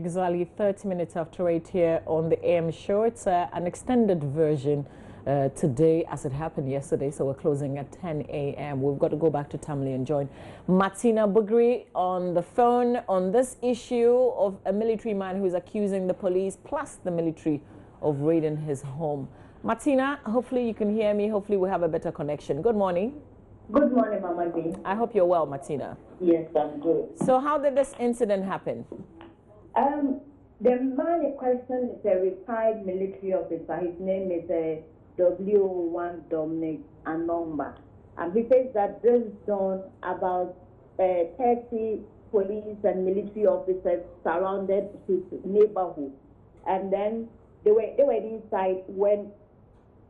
exactly 30 minutes after 8 here on the AM show. It's an extended version today as it happened yesterday, so we're closing at 10 a.m. We've got to go back to Tamale and join Martina Bugri on the phone on this issue of a military man who is accusing the police plus the military of raiding his home. Martina, hopefully you can hear me. Hopefully we have a better connection. Good morning. Good morning, Mama B. I hope you're well, Martina. Yes, I'm good. So how did this incident happen? The man in question is a retired military officer. His name is W1 Dominic Anomba. He says that this dawn about 30 police and military officers surrounded his neighborhood. And then they were inside when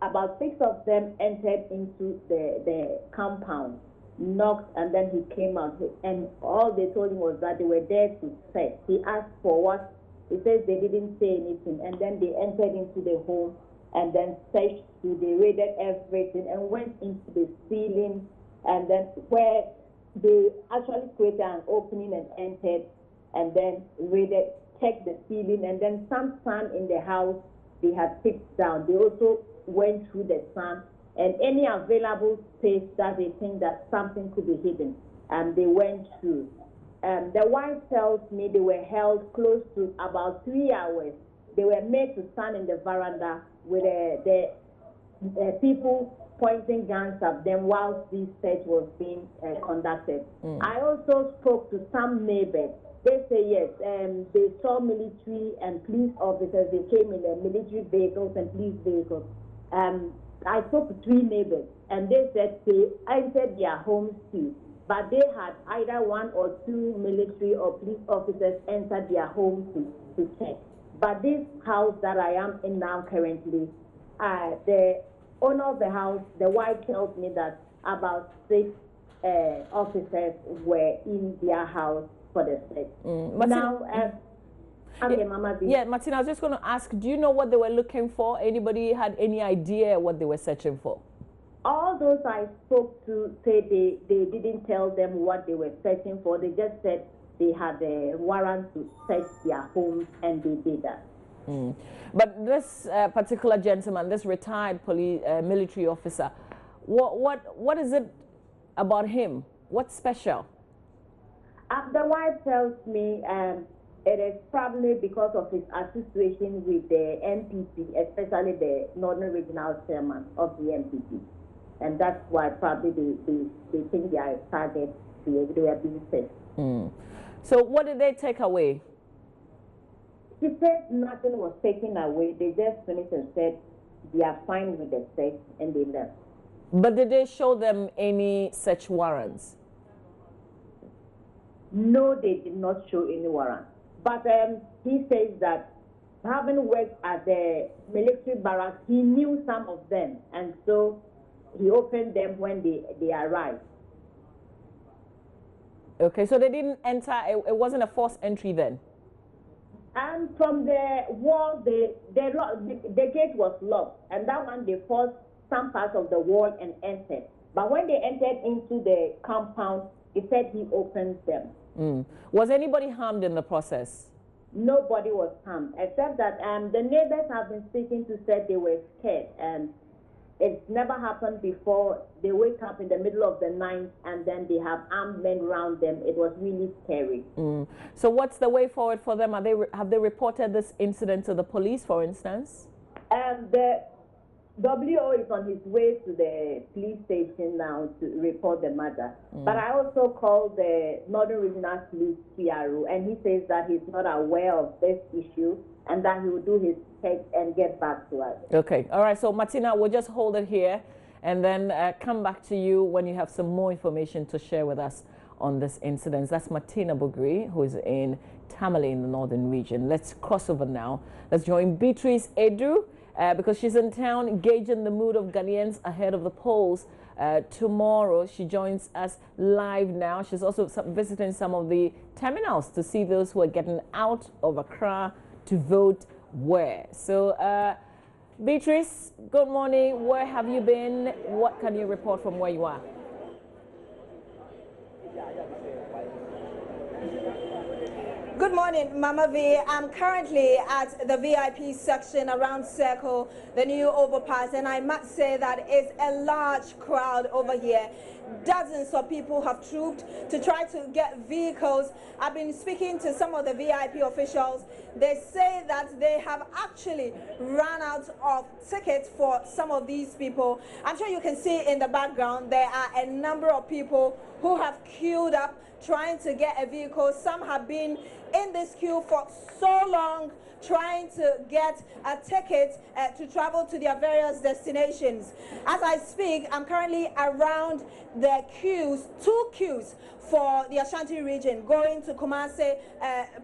about 6 of them entered into the compound, knocked, and then he came out. And all they told him was that they were there to search. He asked for what? He says they didn't say anything. And then they entered into the home and then searched through. They raided everything and went into the ceiling, and then where they actually created an opening and entered, and then raided, checked the ceiling, and then some sand in the house they had picked down. They also went through the sand and any available space that they think that something could be hidden, and they went through. The wife tells me they were held close to about 3 hours. They were made to stand in the veranda with the people pointing guns at them whilst this search was being conducted. I also spoke to some neighbors. They say yes, they saw military and police officers. They came in their military vehicles and police vehicles. I spoke to 3 neighbors, and they said they entered their homes too, but they had either 1 or 2 military or police officers entered their homes to check. But this house that I am in now currently, the owner of the house, the wife tells me that about 6 officers were in their house for the search. Mama B. Yeah, Martina, I was just going to ask, do you know what they were looking for? Anybody had any idea what they were searching for? All those I spoke to said they didn't tell them what they were searching for. They just said they had a warrant to search their homes, and they did that. But this particular gentleman, this retired police military officer, what is it about him? What's special? The wife tells me it is probably because of his association with the MPP, especially the Northern Regional Chairman of the MPP. And that's why probably they think they are targeted, they are being searched. So what did they take away? She said nothing was taken away. They just finished and said they are fine with the search, and they left. But did they show them any search warrants? No, they did not show any warrant. But he says that having worked at the military barracks, he knew some of them, and so he opened them when they arrived. Okay, so they didn't enter, it wasn't a forced entry then? And from the wall, the gate was locked, and that one they forced some parts of the wall and entered. But when they entered into the compound, he said he opened them. Was anybody harmed in the process? Nobody was harmed, except that the neighbors have been speaking to said they were scared, and it's never happened before. They wake up in the middle of the night and then they have armed men around them. It was really scary. So what's the way forward for them? Have they reported this incident to the police, for instance? The WO is on his way to the police station now to report the matter. But I also called the Northern Regional Police PRO, and he says that he's not aware of this issue and that he will do his check and get back to us. Okay. All right. So, Martina, we'll just hold it here and then come back to you when you have some more information to share with us on this incident. That's Martina Bugri, who is in Tamale in the northern region. Let's cross over now. Let's join Beatrice Edu. Because she's in town gauging the mood of Ghanaians ahead of the polls tomorrow. She joins us live now. She's also visiting some of the terminals to see those who are getting out of Accra to vote where. So, Beatrice, good morning. Where have you been? What can you report from where you are? Good morning, Mama V. I'm currently at the VIP section around Circle, the new overpass, and I must say that it's a large crowd over here. Dozens of people have trooped to try to get vehicles. I've been speaking to some of the VIP officials. They say that they have actually run out of tickets for some of these people. I'm sure you can see in the background there are a number of people who have queued up trying to get a vehicle. Some have been in this queue for so long trying to get a ticket to travel to their various destinations. As I speak, I'm currently around the queues, 2 queues for the Ashanti region going to Kumasi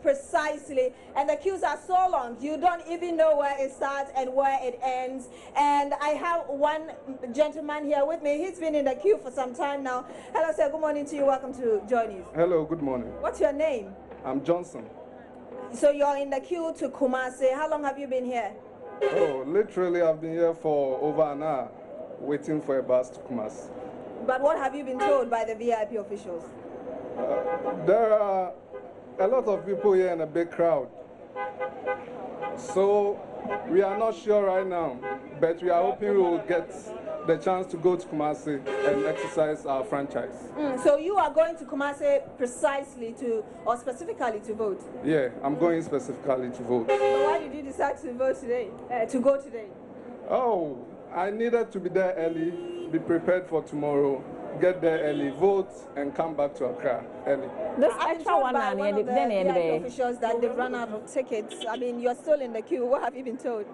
precisely, and the queues are so long you don't even know where it starts and where it ends. And I have one gentleman here with me. He's been in the queue for some time now. Hello sir, good morning to you. Welcome to Join News. Hello, good morning. What's your name? I'm Johnson. So you're in the queue to Kumasi. How long have you been here? Oh, literally I've been here for over an hour waiting for a bus to Kumasi. But what have you been told by the VIP officials? There are a lot of people here in a big crowd. So we are not sure right now, but we are hoping we will get the chance to go to Kumasi and exercise our franchise. So you are going to Kumasi precisely to, or specifically to vote? Yeah, I'm going specifically to vote. So why did you decide to vote today, to go today? Oh, I needed to be there early, be prepared for tomorrow, get there early, vote, and come back to Accra early. This I've been extra told one by one of the VIP and officials that they've run out of tickets. I mean, you're still in the queue. What have you been told?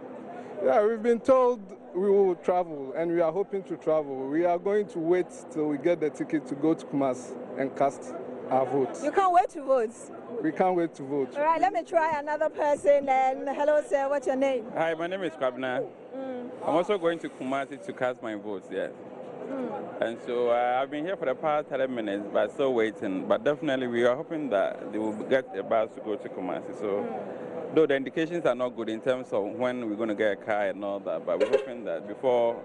Yeah, we've been told we will travel, and we are hoping to travel. We are going to wait till we get the ticket to go to Kumasi and cast our votes. You can't wait to vote? We can't wait to vote. All right, let me try another person. And hello, sir. What's your name? Hi, my name is Kwabna. I'm also going to Kumasi to cast my votes, yes. And so I've been here for the past 30 minutes, but still waiting. But definitely we are hoping that they will get a bus to go to Kumasi. So, though the indications are not good in terms of when we're going to get a car and all that, but we're hoping that before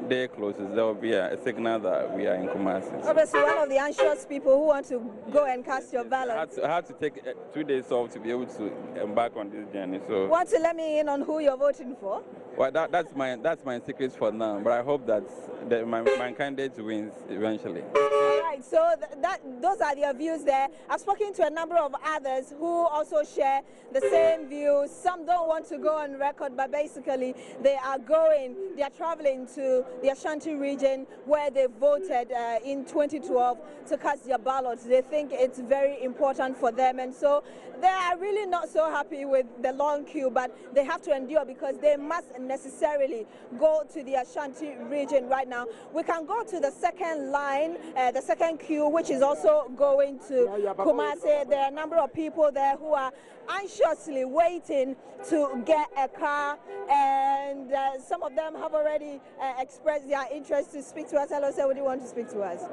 day closes, there will be a signal that we are in Kumasi. Obviously, one of the anxious people who want to go and cast your ballot. I had to take 2 days off to be able to embark on this journey. So, Want to let me in on who you're voting for? well, that's my secret for now. But I hope that my candidate wins eventually. All right, so those are their views there. I've spoken to a number of others who also share the same views. Some don't want to go on record, but basically they are traveling to the Ashanti region where they voted in 2012 to cast their ballots. They think it's very important for them, and so they are really not so happy with the long queue, but they have to endure because they must necessarily go to the Ashanti region right now. We can go to the second line, the second queue, which is also going to Kumasi. There are a number of people there who are anxiously waiting to get a car, and some of them have already expressed their interest to speak to us. Hello, sir, would you want to speak to us?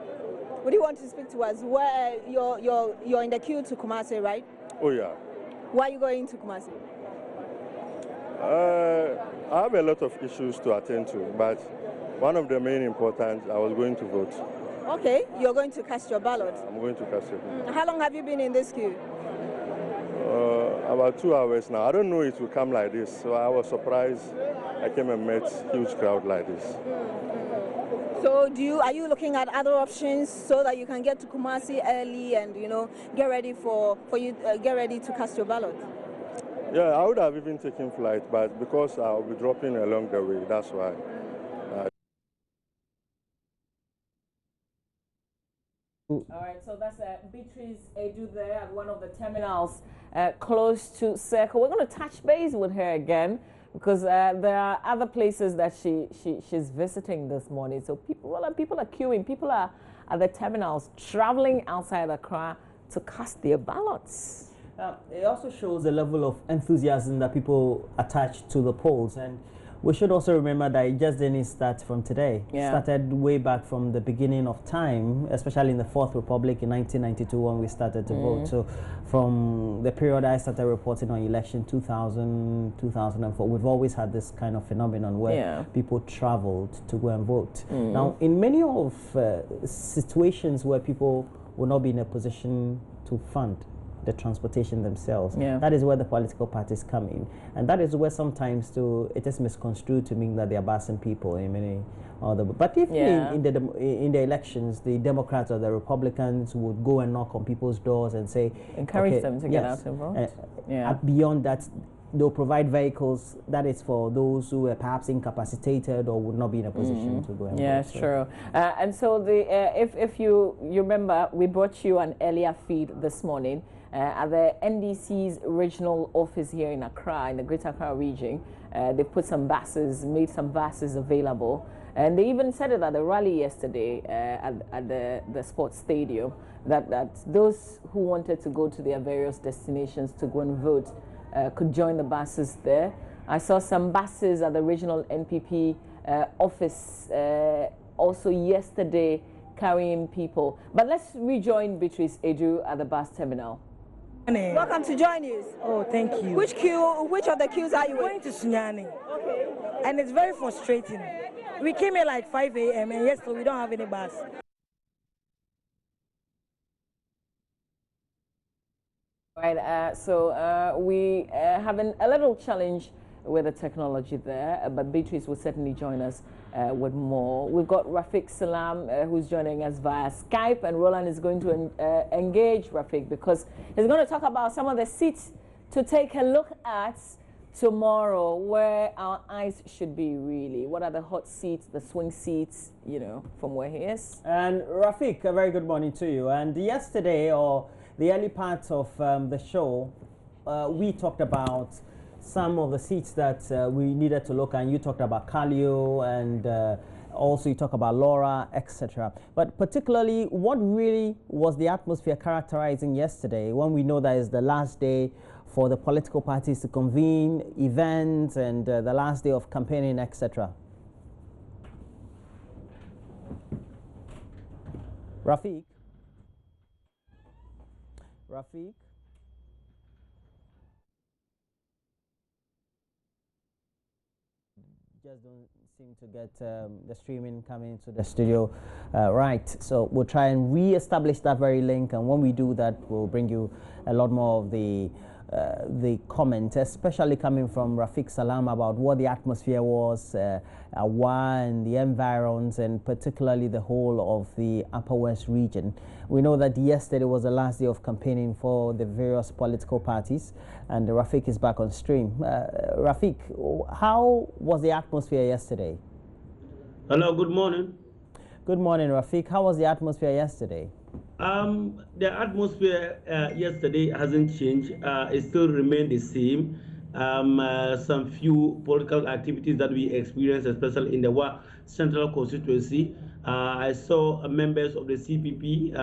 Would you want to speak to us? Where you're in the queue to Kumasi, right? Oh yeah. Why are you going to Kumasi? I have a lot of issues to attend to, but one of the main important, I was going to vote. Okay, you're going to cast your ballot. I'm going to cast it. How long have you been in this queue? About 2 hours now. I don't know it will come like this, so I was surprised. I came and met huge crowd like this. So are you looking at other options so that you can get to Kumasi early and get ready get ready to cast your ballot? Yeah, I would have even taken flight, but because I'll be dropping along the way, that's why. All right, so that's Beatrice Edu there at one of the terminals close to Circle. We're going to touch base with her again because there are other places that she's visiting this morning. So people are queuing. People are at the terminals traveling outside Accra to cast their ballots. It also shows the level of enthusiasm that people attach to the polls, and we should also remember that it just didn't start from today. Yeah. It started way back from the beginning of time, especially in the Fourth Republic in 1992 when we started to vote. So from the period I started reporting on election 2000, 2004, we've always had this kind of phenomenon where people traveled to go and vote. Now, in many of situations where people will not be in a position to fund the transportation themselves. Yeah. That is where the political parties come in, and that is where sometimes too it is misconstrued to mean that they are busing people in many other. But if in the elections, the Democrats or the Republicans would go and knock on people's doors and say, encourage them to get out and vote. Beyond that, they'll provide vehicles that is for those who are perhaps incapacitated or would not be in a position to go and vote. So. True. And so if you remember, we brought you an earlier feed this morning at the NDC's regional office here in Accra, in the Greater Accra region. They put some buses, made some buses available, and they even said it at the rally yesterday at the sports stadium that those who wanted to go to their various destinations to go and vote could join the buses there. I saw some buses at the regional NPP office also yesterday carrying people. But let's rejoin Beatrice Edu at the bus terminal. Welcome to Joy News. Oh, thank you. Which of the queues are you going to Sunyani? Okay. And it's very frustrating. We came here like 5 a.m. and yesterday we don't have any bus. Right, so we having a little challenge with the technology there, but Beatrice will certainly join us with more. We've got Rafiq Salam who's joining us via Skype, and Roland is going to engage Rafiq because he's going to talk about some of the seats to take a look at tomorrow, where our eyes should be really. What are the hot seats, the swing seats, you know, from where he is. And Rafiq, a very good morning to you. And yesterday, or the early part of the show, we talked about some of the seats that we needed to look at. And you talked about Kalio, and also you talked about Laura, etc. But particularly, what really was the atmosphere characterizing yesterday, when we know that is the last day for the political parties to convene, events, and the last day of campaigning, etc.? Rafiq? Rafiq? Just don't seem to get the streaming coming into the studio right. So we'll try and re-establish that very link, and when we do that, we'll bring you a lot more of the comment, especially coming from Rafiq Salam, about what the atmosphere was, Awa and the environs, and particularly the whole of the Upper West region. We know that yesterday was the last day of campaigning for the various political parties, and Rafiq is back on stream. Rafiq, how was the atmosphere yesterday? Hello, good morning. Good morning, Rafiq. How was the atmosphere yesterday? The atmosphere yesterday hasn't changed. It still remained the same. Some few political activities that we experienced, especially in the Central constituency. I saw members of the CPP,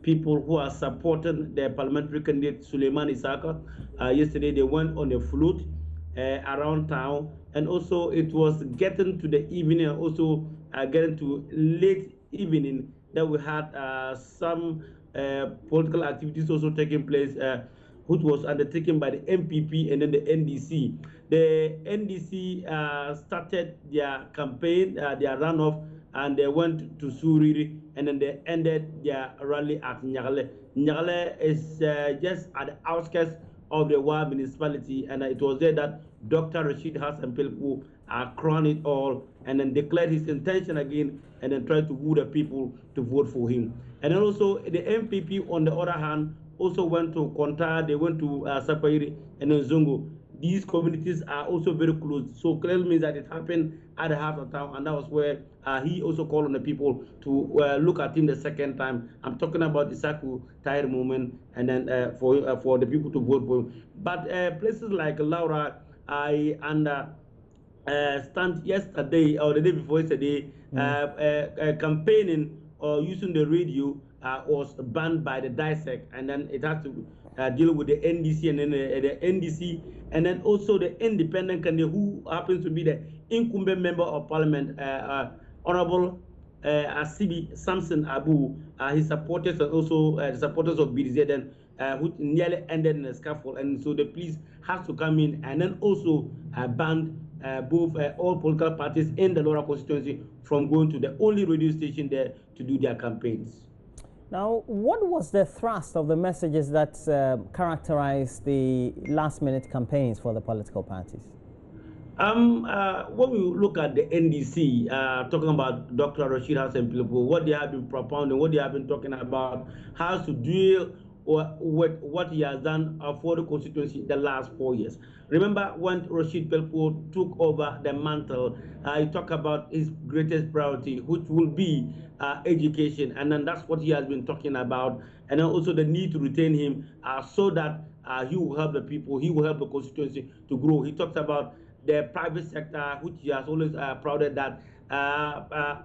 people who are supporting the parliamentary candidate Suleiman Isaka. Yesterday they went on a float around town, and also it was getting to the evening, and also getting to late evening, that we had some political activities also taking place, which was undertaken by the MPP and then the NDC. The NDC started their campaign, their runoff, and they went to Suriri, and then they ended their rally at Nyagale. Nyagale is just at the outskirts of the Wa municipality, and it was there that Dr. Rashid Hassan Pelku crowned it all, and then declared his intention again, and then tried to woo the people to vote for him. And then also the MPP, on the other hand, also went to Konta, they went to Sapairi and then Zongo. These communities are also very close, so clearly means that it happened at the heart of town, and that was where he also called on the people to look at him the second time. I'm talking about the Isaku Tire movement, and then for the people to vote for him. But places like Laura, I stand yesterday or the day before yesterday, campaigning or using the radio was banned by the DISEC, and then it has to deal with the NDC, and then the NDC, and then also the independent candidate who happens to be the incumbent member of parliament, Honorable Asibi Samson Abu, his supporters, and also the supporters of BDZ, who nearly ended in a scuffle, and so the police has to come in and then also ban both all political parties in the Laura constituency from going to the only radio station there to do their campaigns. Now, what was the thrust of the messages that characterized the last-minute campaigns for the political parties? When we look at the NDC, talking about Dr. Rashid Hassan people, what they have been propounding, what they have been talking about, how to deal with what he has done for the constituency the last 4 years. Remember when Rashid Pelpo took over the mantle, he talked about his greatest priority, which will be education, and then that's what he has been talking about, and then also the need to retain him so that he will help the people, he will help the constituency to grow. He talks about the private sector, which he has always prouded that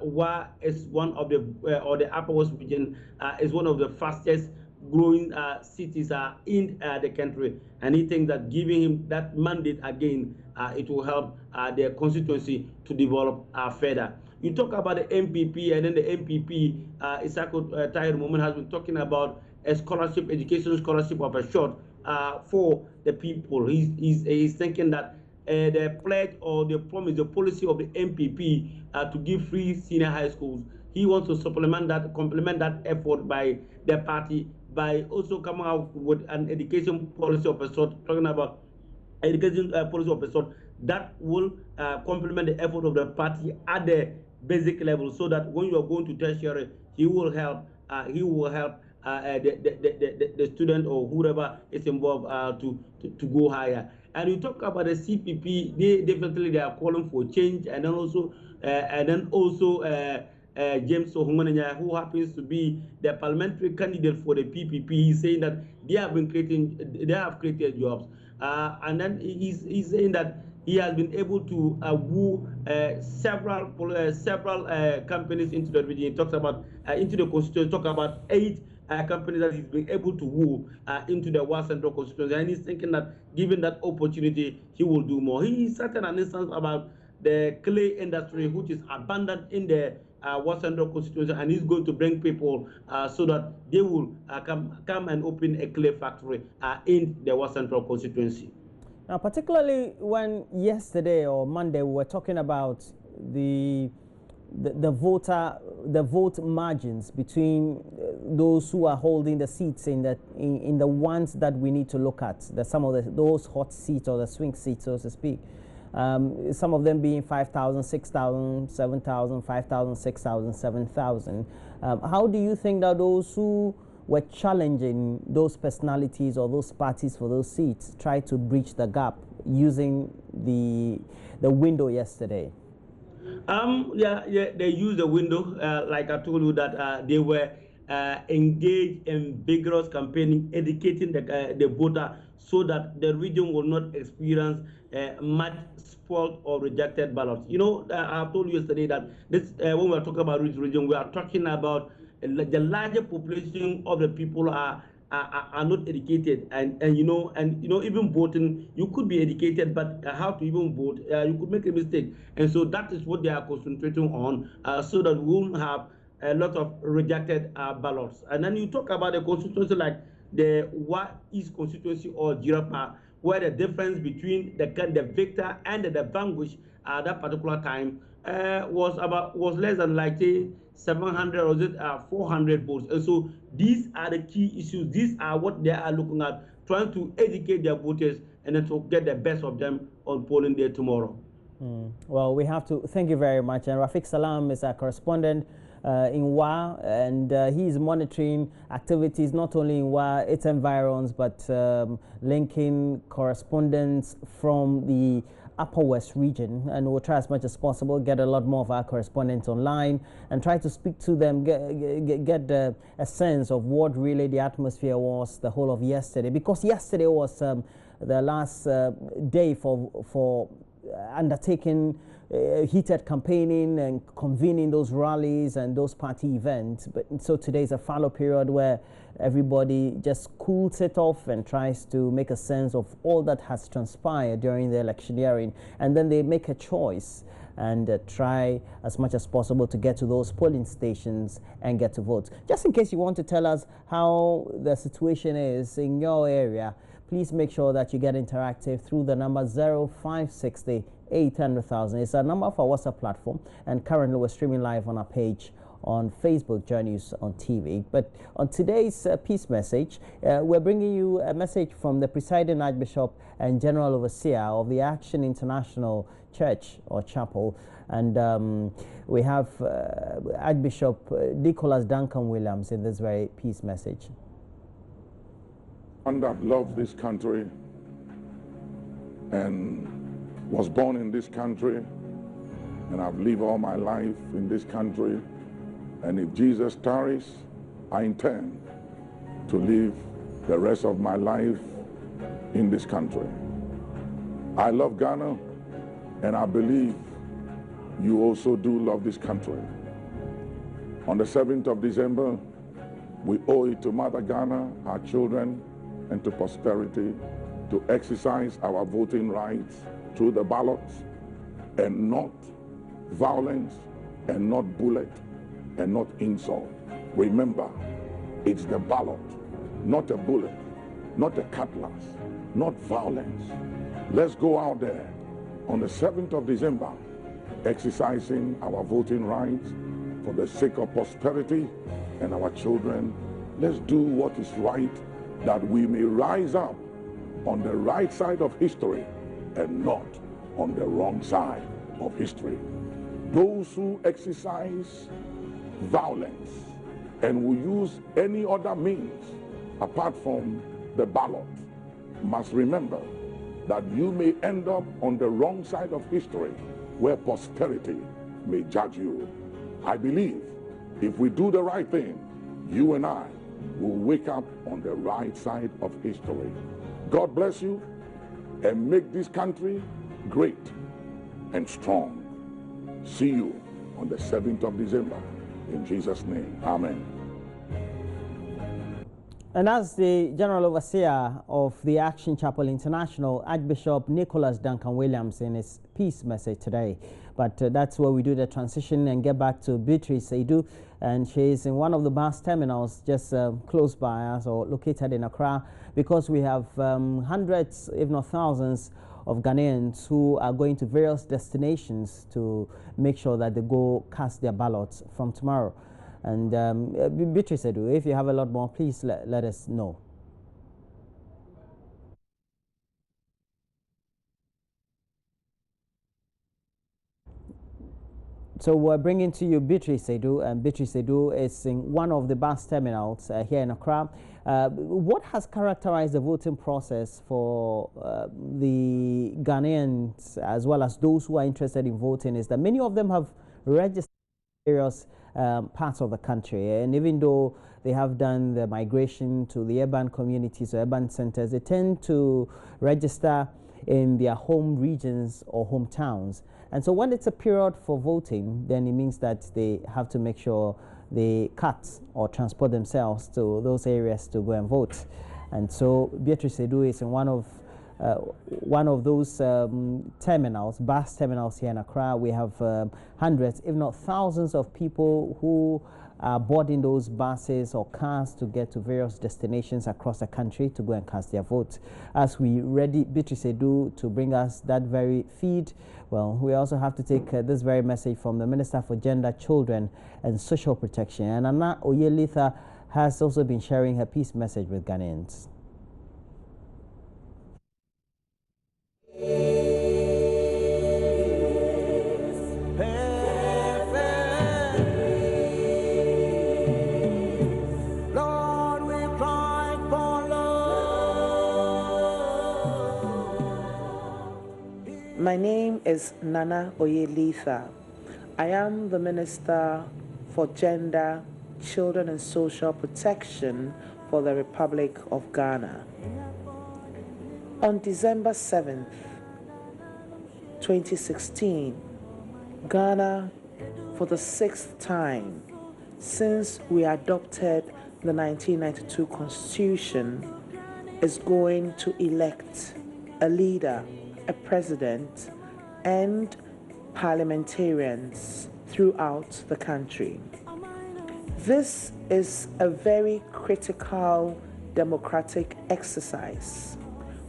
WA is one of the, or the Upper West region is one of the fastest growing cities in the country, and he thinks that giving him that mandate again, it will help their constituency to develop further. You talk about the MPP, and then the MPP, Isako Tahir Moment has been talking about a scholarship, education scholarship of a short for the people. He's thinking that the pledge or the promise, the policy of the MPP to give free senior high schools, he wants to supplement that, complement that effort by the party by also coming out with an education policy of a sort, talking about education policy of a sort that will complement the effort of the party at the basic level, so that when you are going to tertiary, he will help the student or whoever is involved to go higher. And you talk about the CPP, they are calling for change, and then also James Ohungananya, who happens to be the parliamentary candidate for the PPP, he's saying that they have created jobs, and then he's saying that he has been able to woo several companies into the region. He talks about into the constituency, talk about 8 companies that he's been able to woo into the West Central constituency, and he's thinking that given that opportunity, he will do more. He cited an instance about the clay industry, which is abundant in the West Central constituency, and he's going to bring people so that they will come and open a clay factory in the West Central constituency. Now, particularly when yesterday or Monday we were talking about the vote margins between those who are holding the seats in the ones that we need to look at, those hot seats or the swing seats, so to speak. Some of them being 5,000, 6,000, 7,000, 5,000, 6,000, 7,000. How do you think that those who were challenging those personalities or those parties for those seats try to bridge the gap using the window yesterday? They used the window, like I told you, that they were engaged in vigorous campaigning, educating the voter, so that the region will not experience much spoiled or rejected ballots. You know, I told you yesterday that this when we are talking about region, we are talking about the larger population of the people are not educated, and even voting, you could be educated, but how to even vote, you could make a mistake, and so that is what they are concentrating on, so that we won't have a lot of rejected ballots. And then you talk about a constituency like the East constituency or Jirapa, where the difference between the victor and the vanquished at that particular time was less than like 700 or 400 votes. And so these are the key issues. These are what they are looking at, trying to educate their voters and then to get the best of them on polling day tomorrow. Well, we have to thank you very much. And Rafiq Salam is our correspondent in WA, and he is monitoring activities not only in WA, its environs, but linking correspondents from the Upper West region, and we'll try as much as possible, get a lot more of our correspondents online and try to speak to them, get a sense of what really the atmosphere was the whole of yesterday, because yesterday was the last day for undertaking heated campaigning and convening those rallies and those party events. But so today is a fallow period where everybody just cools it off and tries to make a sense of all that has transpired during the electioneering, and then they make a choice and try as much as possible to get to those polling stations and get to vote. Just in case you want to tell us how the situation is in your area, please make sure that you get interactive through the number 0560 800,000. It's a number for our WhatsApp platform, and currently we're streaming live on our page on Facebook, Joy News on TV. But on today's peace message, we're bringing you a message from the presiding Archbishop and General Overseer of the Action International Church or Chapel. And we have Archbishop Nicholas Duncan Williams in this very peace message. One that loves this country and was born in this country, and I've lived all my life in this country, and if Jesus tarries, I intend to live the rest of my life in this country. I love Ghana, and I believe you also do love this country. On the 7th of December, we owe it to Mother Ghana, our children, and to posterity to exercise our voting rights through the ballots, and not violence, and not bullet, and not insult. Remember, it's the ballot, not a bullet, not a cutlass, not violence. Let's go out there on the 7th of December, exercising our voting rights for the sake of prosperity and our children. Let's do what is right, that we may rise up on the right side of history and not on the wrong side of history. Those who exercise violence and will use any other means apart from the ballot must remember that you may end up on the wrong side of history where posterity may judge you. I believe if we do the right thing, you and I will wake up on the right side of history. God bless you and make this country great and strong. See you on the 7th of December. In Jesus' name, amen. And as the General Overseer of the Action Chapel International, Archbishop Nicholas Duncan Williams in his peace message today. But that's where we do the transition and get back to Beatrice Seidu. And she's in one of the bus terminals just close by us or located in Accra, because we have hundreds, if not thousands, of Ghanaians who are going to various destinations to make sure that they go cast their ballots from tomorrow. And Beatrice Seidu, if you have a lot more, please let us know. So we're bringing to you Beatrice Seidu, and Beatrice Seidu is in one of the bus terminals here in Accra. What has characterized the voting process for the Ghanaians, as well as those who are interested in voting, is that many of them have registered in various parts of the country, and even though they have done the migration to the urban communities or urban centers, they tend to register in their home regions or hometowns. And so when it's a period for voting, then it means that they have to make sure they cut or transport themselves to those areas to go and vote. And so Beatrice Seidu is in one of those terminals, bus terminals here in Accra. We have hundreds, if not thousands, of people who are boarding those buses or cars to get to various destinations across the country to go and cast their vote. As we ready Beatrice Seidu to bring us that very feed, well, we also have to take this very message from the Minister for Gender, Children and Social Protection. And Anna Oyelitha has also been sharing her peace message with Ghanaians. My name is Nana Oyelitha. I am the Minister for Gender, Children and Social Protection for the Republic of Ghana. On December 7th, 2016, Ghana, for the 6th time since we adopted the 1992 Constitution, is going to elect a leader, a president, and parliamentarians throughout the country. This is a very critical democratic exercise.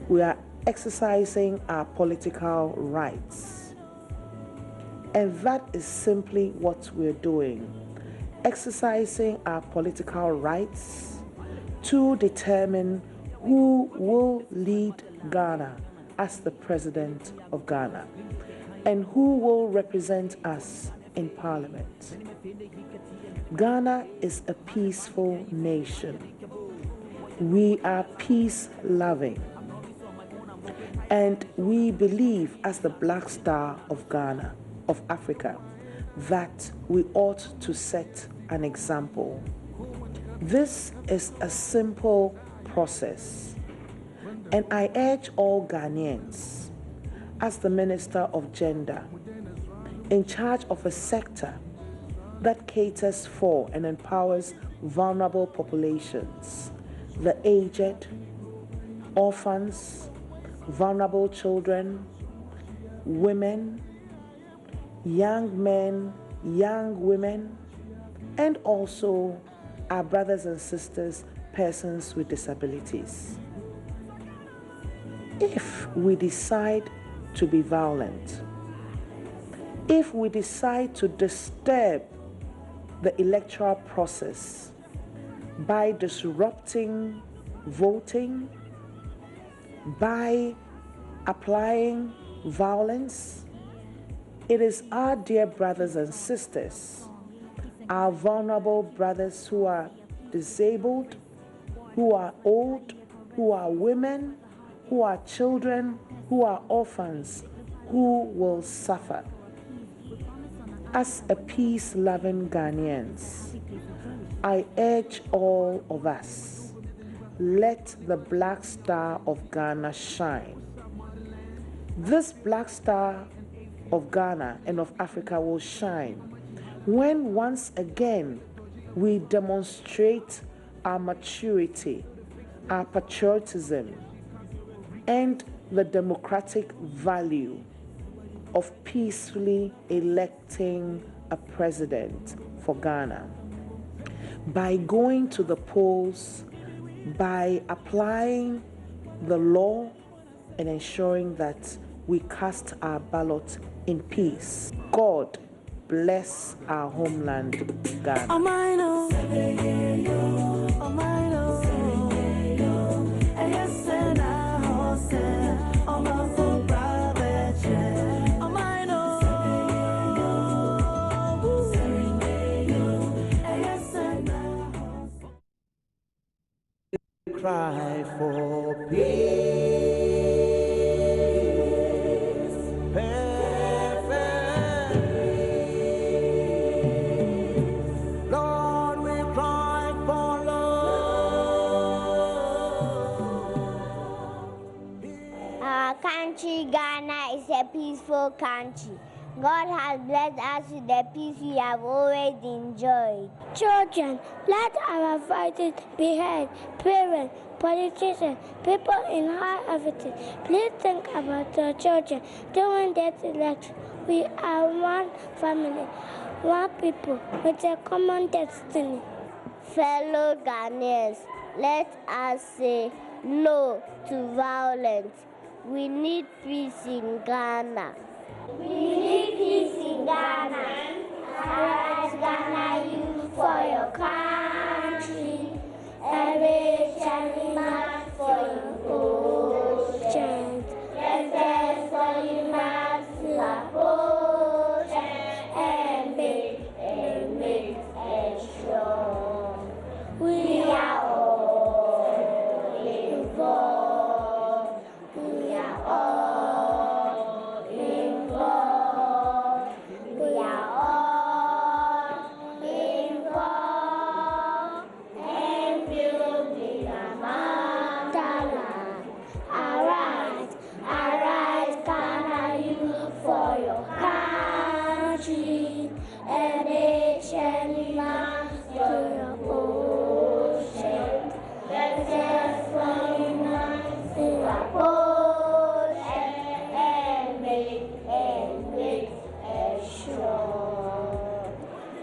We are exercising our political rights. And that is simply what we're doing. exercising our political rights to determine who will lead Ghana as the President of Ghana and who will represent us in Parliament. Ghana is a peaceful nation. We are peace-loving, and we believe, as the Black Star of Ghana, of Africa, that we ought to set an example. This is a simple process, and I urge all Ghanaians, as the Minister of Gender, in charge of a sector that caters for and empowers vulnerable populations, the aged, orphans, vulnerable children, women, young men, young women, and also our brothers and sisters, persons with disabilities. If we decide to be violent, if we decide to disturb the electoral process by disrupting voting, by applying violence, it is our dear brothers and sisters, our vulnerable brothers who are disabled, who are old, who are women, who are children, who are orphans, who will suffer. As a peace-loving Ghanaians, I urge all of us, let the Black Star of Ghana shine. This Black Star of Ghana and of Africa will shine when once again we demonstrate our maturity, our patriotism, and the democratic value of peacefully electing a president for Ghana. By going to the polls, by applying the law and ensuring that we cast our ballot in peace. God bless our homeland, Ghana. Cry for peace, perfect peace. Lord, we cry for love. Our country, Ghana, is a peaceful country. God has blessed us with the peace we have always enjoyed. Children, let our voices be heard. Parents, politicians, people in high offices, please think about your children during this election. We are one family, one people with a common destiny. Fellow Ghanaians, let us say no to violence. We need peace in Ghana. We need peace in Ghana. Arise, Ghana, you for your country. Every shining man for your ocean. Let's for you man to ocean and make it strong. We are all involved. We are all involved. We are all involved and building a motherland. Arise, arise, Ghana, you for your country, and nation land to your ocean. Let's from to our ocean and make it strong.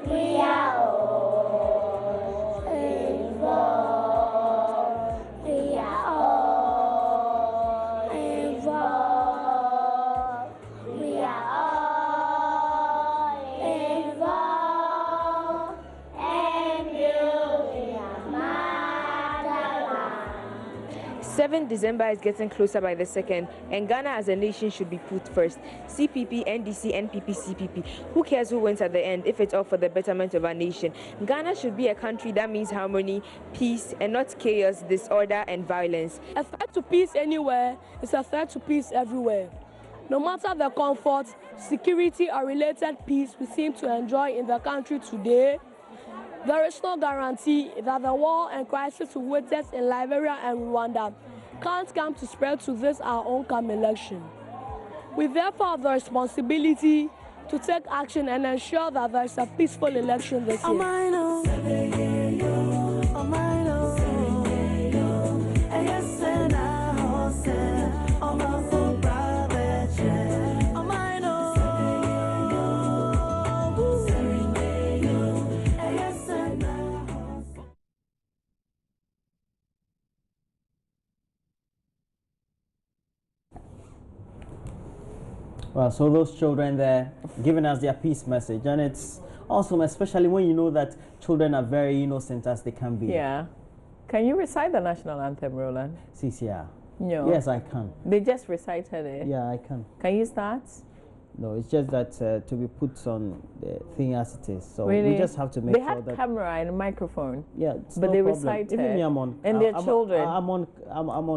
We are all involved. We are all involved. We are all involved 7th December is getting closer by the second, and Ghana as a nation should be put first. CPP, NDC, NPP, CPP. Who cares who wins at the end if it's all for the betterment of our nation? Ghana should be a country that means harmony, peace, and not chaos, disorder, and violence. A threat to peace anywhere is a threat to peace everywhere. No matter the comfort, security, or related peace we seem to enjoy in the country today, there is no guarantee that the war and crisis we witness in Liberia and Rwanda can't come to spread to this our own come election. We therefore have the responsibility to take action and ensure that there is a peaceful election this year. Well, so those children there giving us their peace message, and it's awesome, especially when you know that children are very innocent as they can be. Yeah. Can you recite the national anthem, Roland? CCR. No. Yes, I can. They just recited it. Yeah, I can. Can you start? No, it's just that to be put on the thing as it is. So really? we just have to make sure that... They had camera and a microphone. Yeah, but no they problem. recited. Even me, I'm on. And their children. I'm on.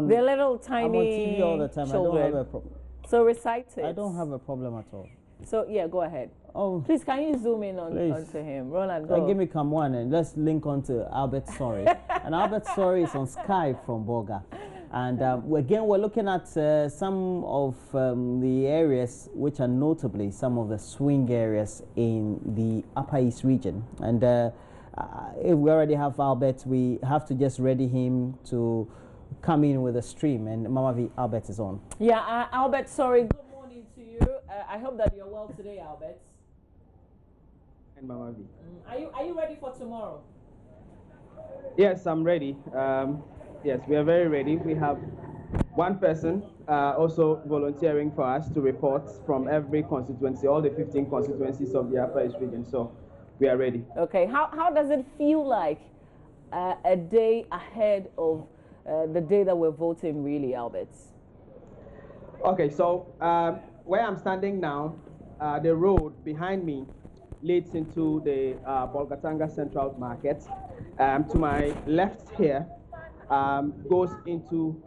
They're little tiny I'm on TV all the time. children. I don't have a problem. So recite it. I don't have a problem at all. So yeah, go ahead. Oh, please, can you zoom in onto him, Roland? Go. Give me come one and let's link on to Albert Sorry. And Albert Sorry is on Skype from Boga. And again, we're looking at some of the areas which are notably some of the swing areas in the Upper East region. And if we already have Albert, we have to just ready him to come in with a stream. And Mama V, Albert is on. Yeah, Albert, sorry. Good morning to you. I hope that you're well today, Albert. And Mama V. Are you ready for tomorrow? Yes, I'm ready. Yes, we are very ready. We have one person also volunteering for us to report from every constituency, all the 15 constituencies of the Upper East region. So we are ready. Okay. How does it feel like a day ahead of the day that we're voting, really, Albert? Okay, so where I'm standing now, the road behind me leads into the Bolgatanga Central Market. To my left here goes into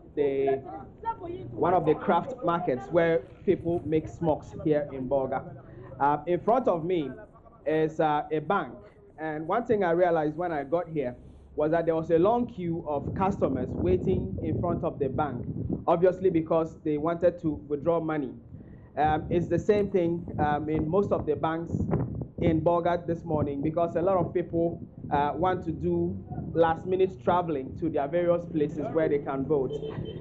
one of the craft markets where people make smokes here in Bolga. In front of me is a bank. And one thing I realized when I got here was that there was a long queue of customers waiting in front of the bank, obviously because they wanted to withdraw money. It's the same thing in most of the banks in Bolga this morning because a lot of people want to do last-minute traveling to their various places where they can vote.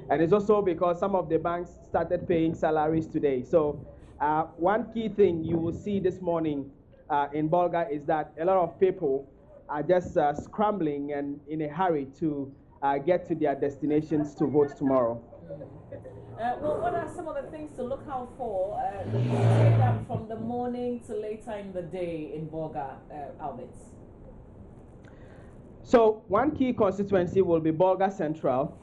And it's also because some of the banks started paying salaries today. So one key thing you will see this morning in Bolga is that a lot of people are just scrambling and in a hurry to get to their destinations to vote tomorrow. Well, what are some of the things to look out for from the morning to later in the day in Bolga, Albert? So one key constituency will be Bolga Central.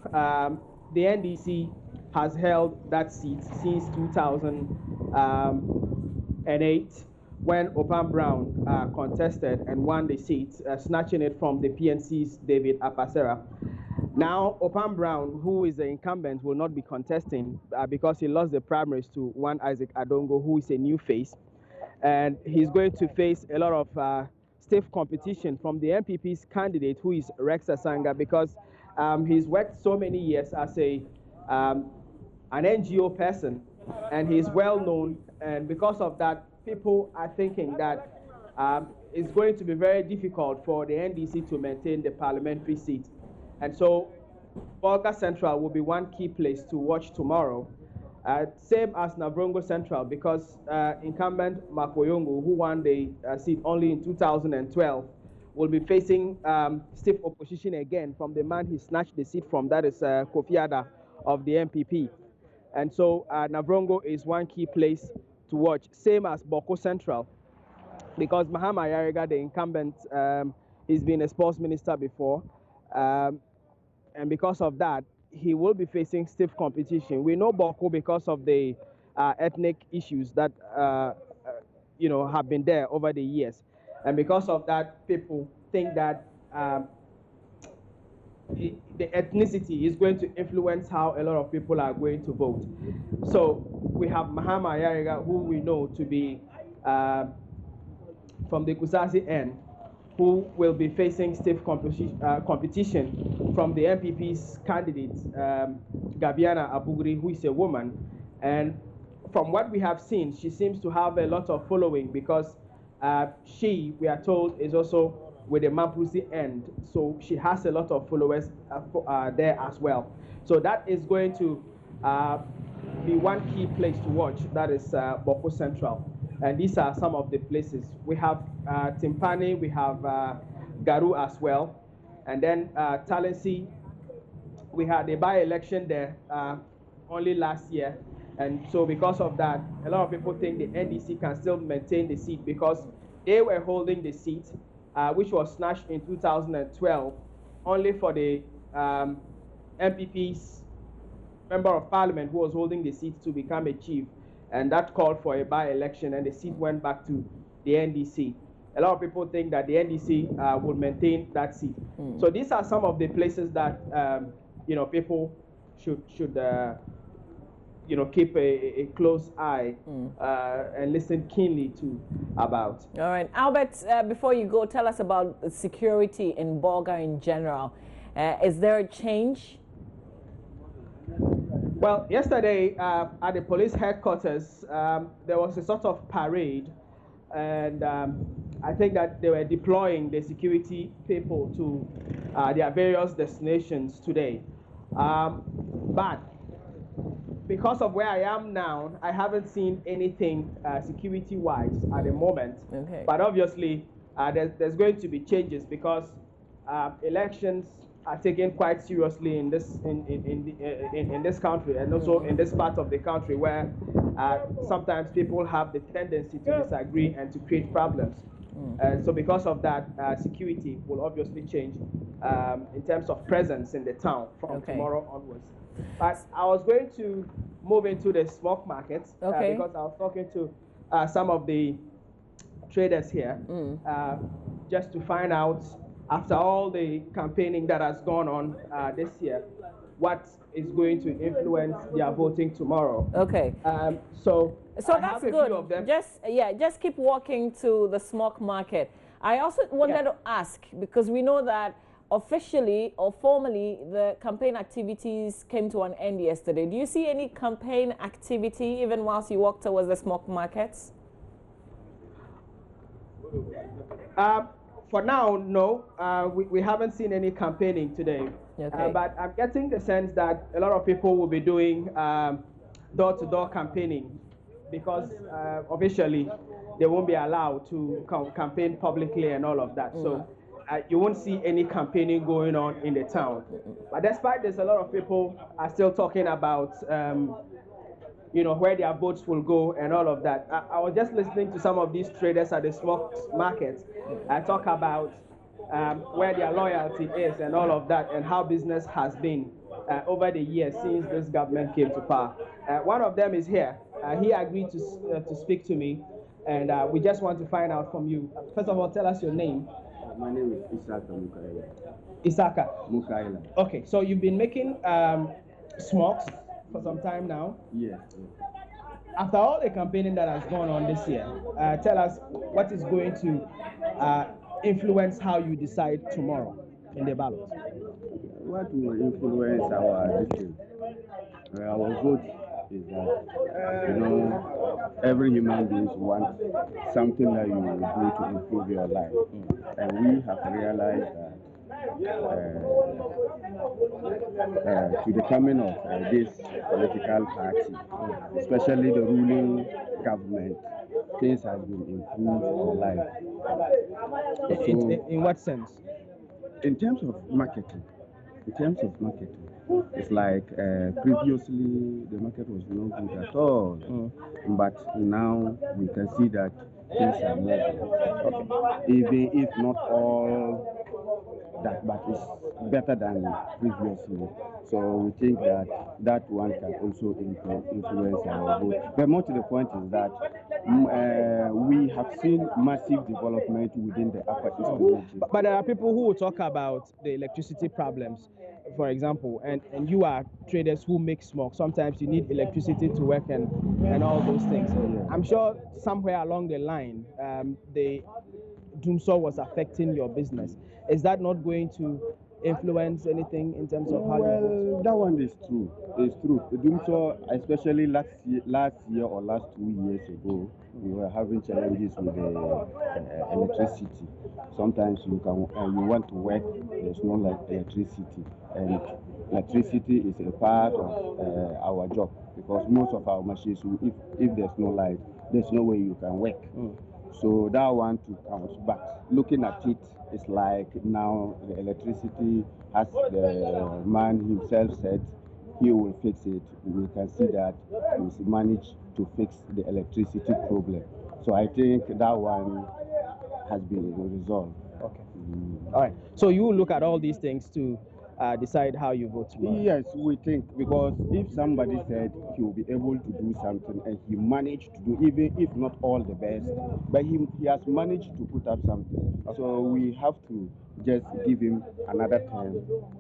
The NDC has held that seat since 2008 when Opam Brown contested and won the seat, snatching it from the PNC's David Apasera. Now, Opam Brown, who is the incumbent, will not be contesting because he lost the primaries to one Isaac Adongo, who is a new face. And he's going to face a lot of stiff competition from the MPP's candidate, who is Rex Asanga, because he's worked so many years as an NGO person, and he's well known. And because of that, people are thinking that it's going to be very difficult for the NDC to maintain the parliamentary seat. And so Bolga Central will be one key place to watch tomorrow. Same as Navrongo Central, because incumbent Makoyongo, who won the seat only in 2012, will be facing stiff opposition again from the man he snatched the seat from, that is Kofi Ada of the MPP. And so Navrongo is one key place to watch, same as Boko Central, because Mahama Yarega, the incumbent, he's been a sports minister before. And because of that, he will be facing stiff competition. We know Boko because of the ethnic issues that have been there over the years, and because of that, people think that the ethnicity is going to influence how a lot of people are going to vote. So we have Mahama Ayariga, who we know to be from the Kusasi end, who will be facing stiff competition from the MPP's candidate, Gabiana Abugri, who is a woman. And from what we have seen, she seems to have a lot of following because she, we are told, is also with the Mampusi end. So she has a lot of followers there as well. So that is going to be one key place to watch. That is Boko Central. And these are some of the places. We have Timpani, we have Garu as well. And then Talensi, we had a by-election there only last year. And so because of that, a lot of people think the NDC can still maintain the seat because they were holding the seat, which was snatched in 2012, only for the MPP's member of parliament who was holding the seat to become a chief. And that called for a by-election, and the seat went back to the NDC. A lot of people think that the NDC will maintain that seat. So these are some of the places that people should keep a close eye and listen keenly to about. All right, Albert. Before you go, tell us about security in Bolga in general. Is there a change? Well, yesterday at the police headquarters, there was a sort of parade, and I think that they were deploying the security people to their various destinations today. But because of where I am now, I haven't seen anything security-wise at the moment. Okay. But obviously, there's going to be changes because elections are taken quite seriously in this in this country, and also in this part of the country where sometimes people have the tendency to disagree and to create problems. And so because of that, security will obviously change in terms of presence in the town from tomorrow onwards. But I was going to move into the smoke market because I was talking to some of the traders here just to find out, after all the campaigning that has gone on this year, what is going to influence their voting tomorrow. Okay. So that's good. Just keep walking to the smoke market. I also wanted to ask, because we know that officially or formally the campaign activities came to an end yesterday. Do you see any campaign activity even whilst you walk towards the smoke markets? For now, no. We haven't seen any campaigning today. Okay. But I'm getting the sense that a lot of people will be doing door-to-door campaigning because officially they won't be allowed to campaign publicly and all of that. So you won't see any campaigning going on in the town. But despite this, a lot of people are still talking about where their votes will go and all of that. I was just listening to some of these traders at the smoke markets talk about where their loyalty is and all of that, and how business has been over the years since this government came to power. One of them is here. He agreed to speak to me, and we just want to find out from you. First of all, tell us your name. My name is Isaka Mukaila. Isaka Mukaila. Okay, so you've been making smokes for some time now. Yes. After all the campaigning that has gone on this year, tell us what is going to influence how you decide tomorrow in the ballot. What will influence our decision? Our vote is that, every human being wants something that you will do to improve your life. And we have realized that to the coming of this political party, especially the ruling government, things have been improved in life. So, in what sense? In terms of marketing. It's like previously the market was not good at all, but now we can see that things are moving. Even if not all that, but it's better than previously. So we think that that one can also influence our vote. But more to the point is that we have seen massive development within the Upper East region. But there are people who will talk about the electricity problems, for example, and you are traders who make smoke. Sometimes you need electricity to work and all those things. I'm sure somewhere along the line, the doomsday was affecting your business. Is that not going to influence anything in terms of how you vote? That one is true. It's true. The doomsday, especially last year or last 2 years ago, we were having challenges with the electricity. Sometimes you want to work, there's no electricity, and electricity is a part of our job because most of our machines, if there's no light, there's no way you can work. So that one to count. But looking at it, it's like now the electricity, as the man himself said, he will fix it. We can see that he's managed to fix the electricity problem. So I think that one has been resolved. Okay. All right. So you look at all these things to decide how you vote tomorrow? Yes, we think, because if somebody said he will be able to do something and he managed to do, even if not all the best, but he has managed to put up something. So we have to just give him another time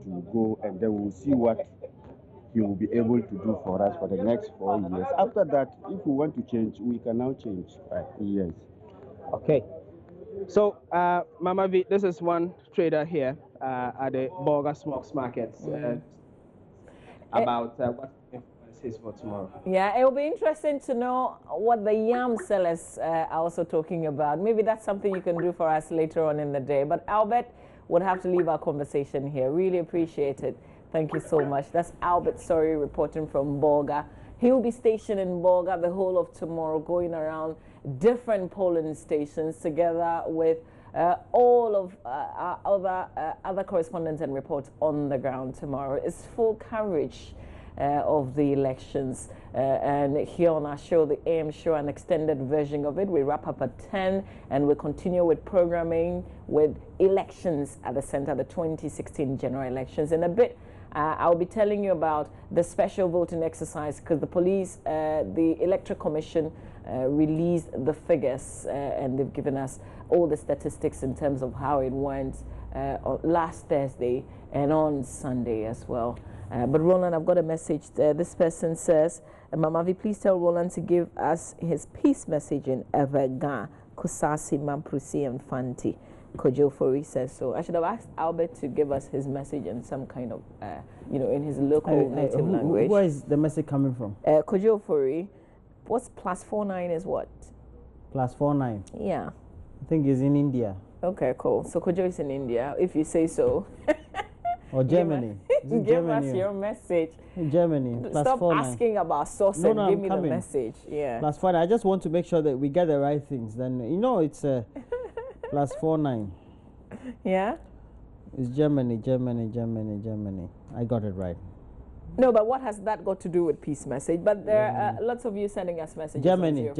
to go, and then we'll see what he will be able to do for us for the next 4 years. After that, if we want to change, we can now change. Yes. Okay. So, Mama V, this is one trader here at the Bolga Smokes Market about what influence his for tomorrow. Yeah, it will be interesting to know what the yam sellers are also talking about. Maybe that's something you can do for us later on in the day. But Albert would have to leave our conversation here. Really appreciate it. Thank you so much. That's Albert Story reporting from Bolga. He will be stationed in Bolga the whole of tomorrow, going around different polling stations together with all of our other correspondents and reports on the ground tomorrow. It's full coverage of the elections. And here on our show, the AM show, an extended version of it. We wrap up at 10 and we continue with programming with elections at the center, the 2016 general elections. In a bit, I'll be telling you about the special voting exercise because the police, the Electoral Commission released the figures and they've given us all the statistics in terms of how it went last Thursday and on Sunday as well. But Roland, I've got a message there. This person says, Mama V, please tell Roland to give us his peace message in Everga, Kusasi, Mamprusi, and Fanti. Kojo Fori says so. I should have asked Albert to give us his message in some kind of, in his local native language. Where is the message coming from? Kojo Fori. What's +49 is what? +49? Yeah. I think it's in India. Okay, cool. So Kojo is in India, if you say so. Or Germany. Give us your message. Germany. Stop asking about source and give me the message. Yeah. +49. I just want to make sure that we get the right things. Then, it's +49. Yeah? It's Germany. I got it right. No, but what has that got to do with peace message? But there are lots of you sending us messages. Germany.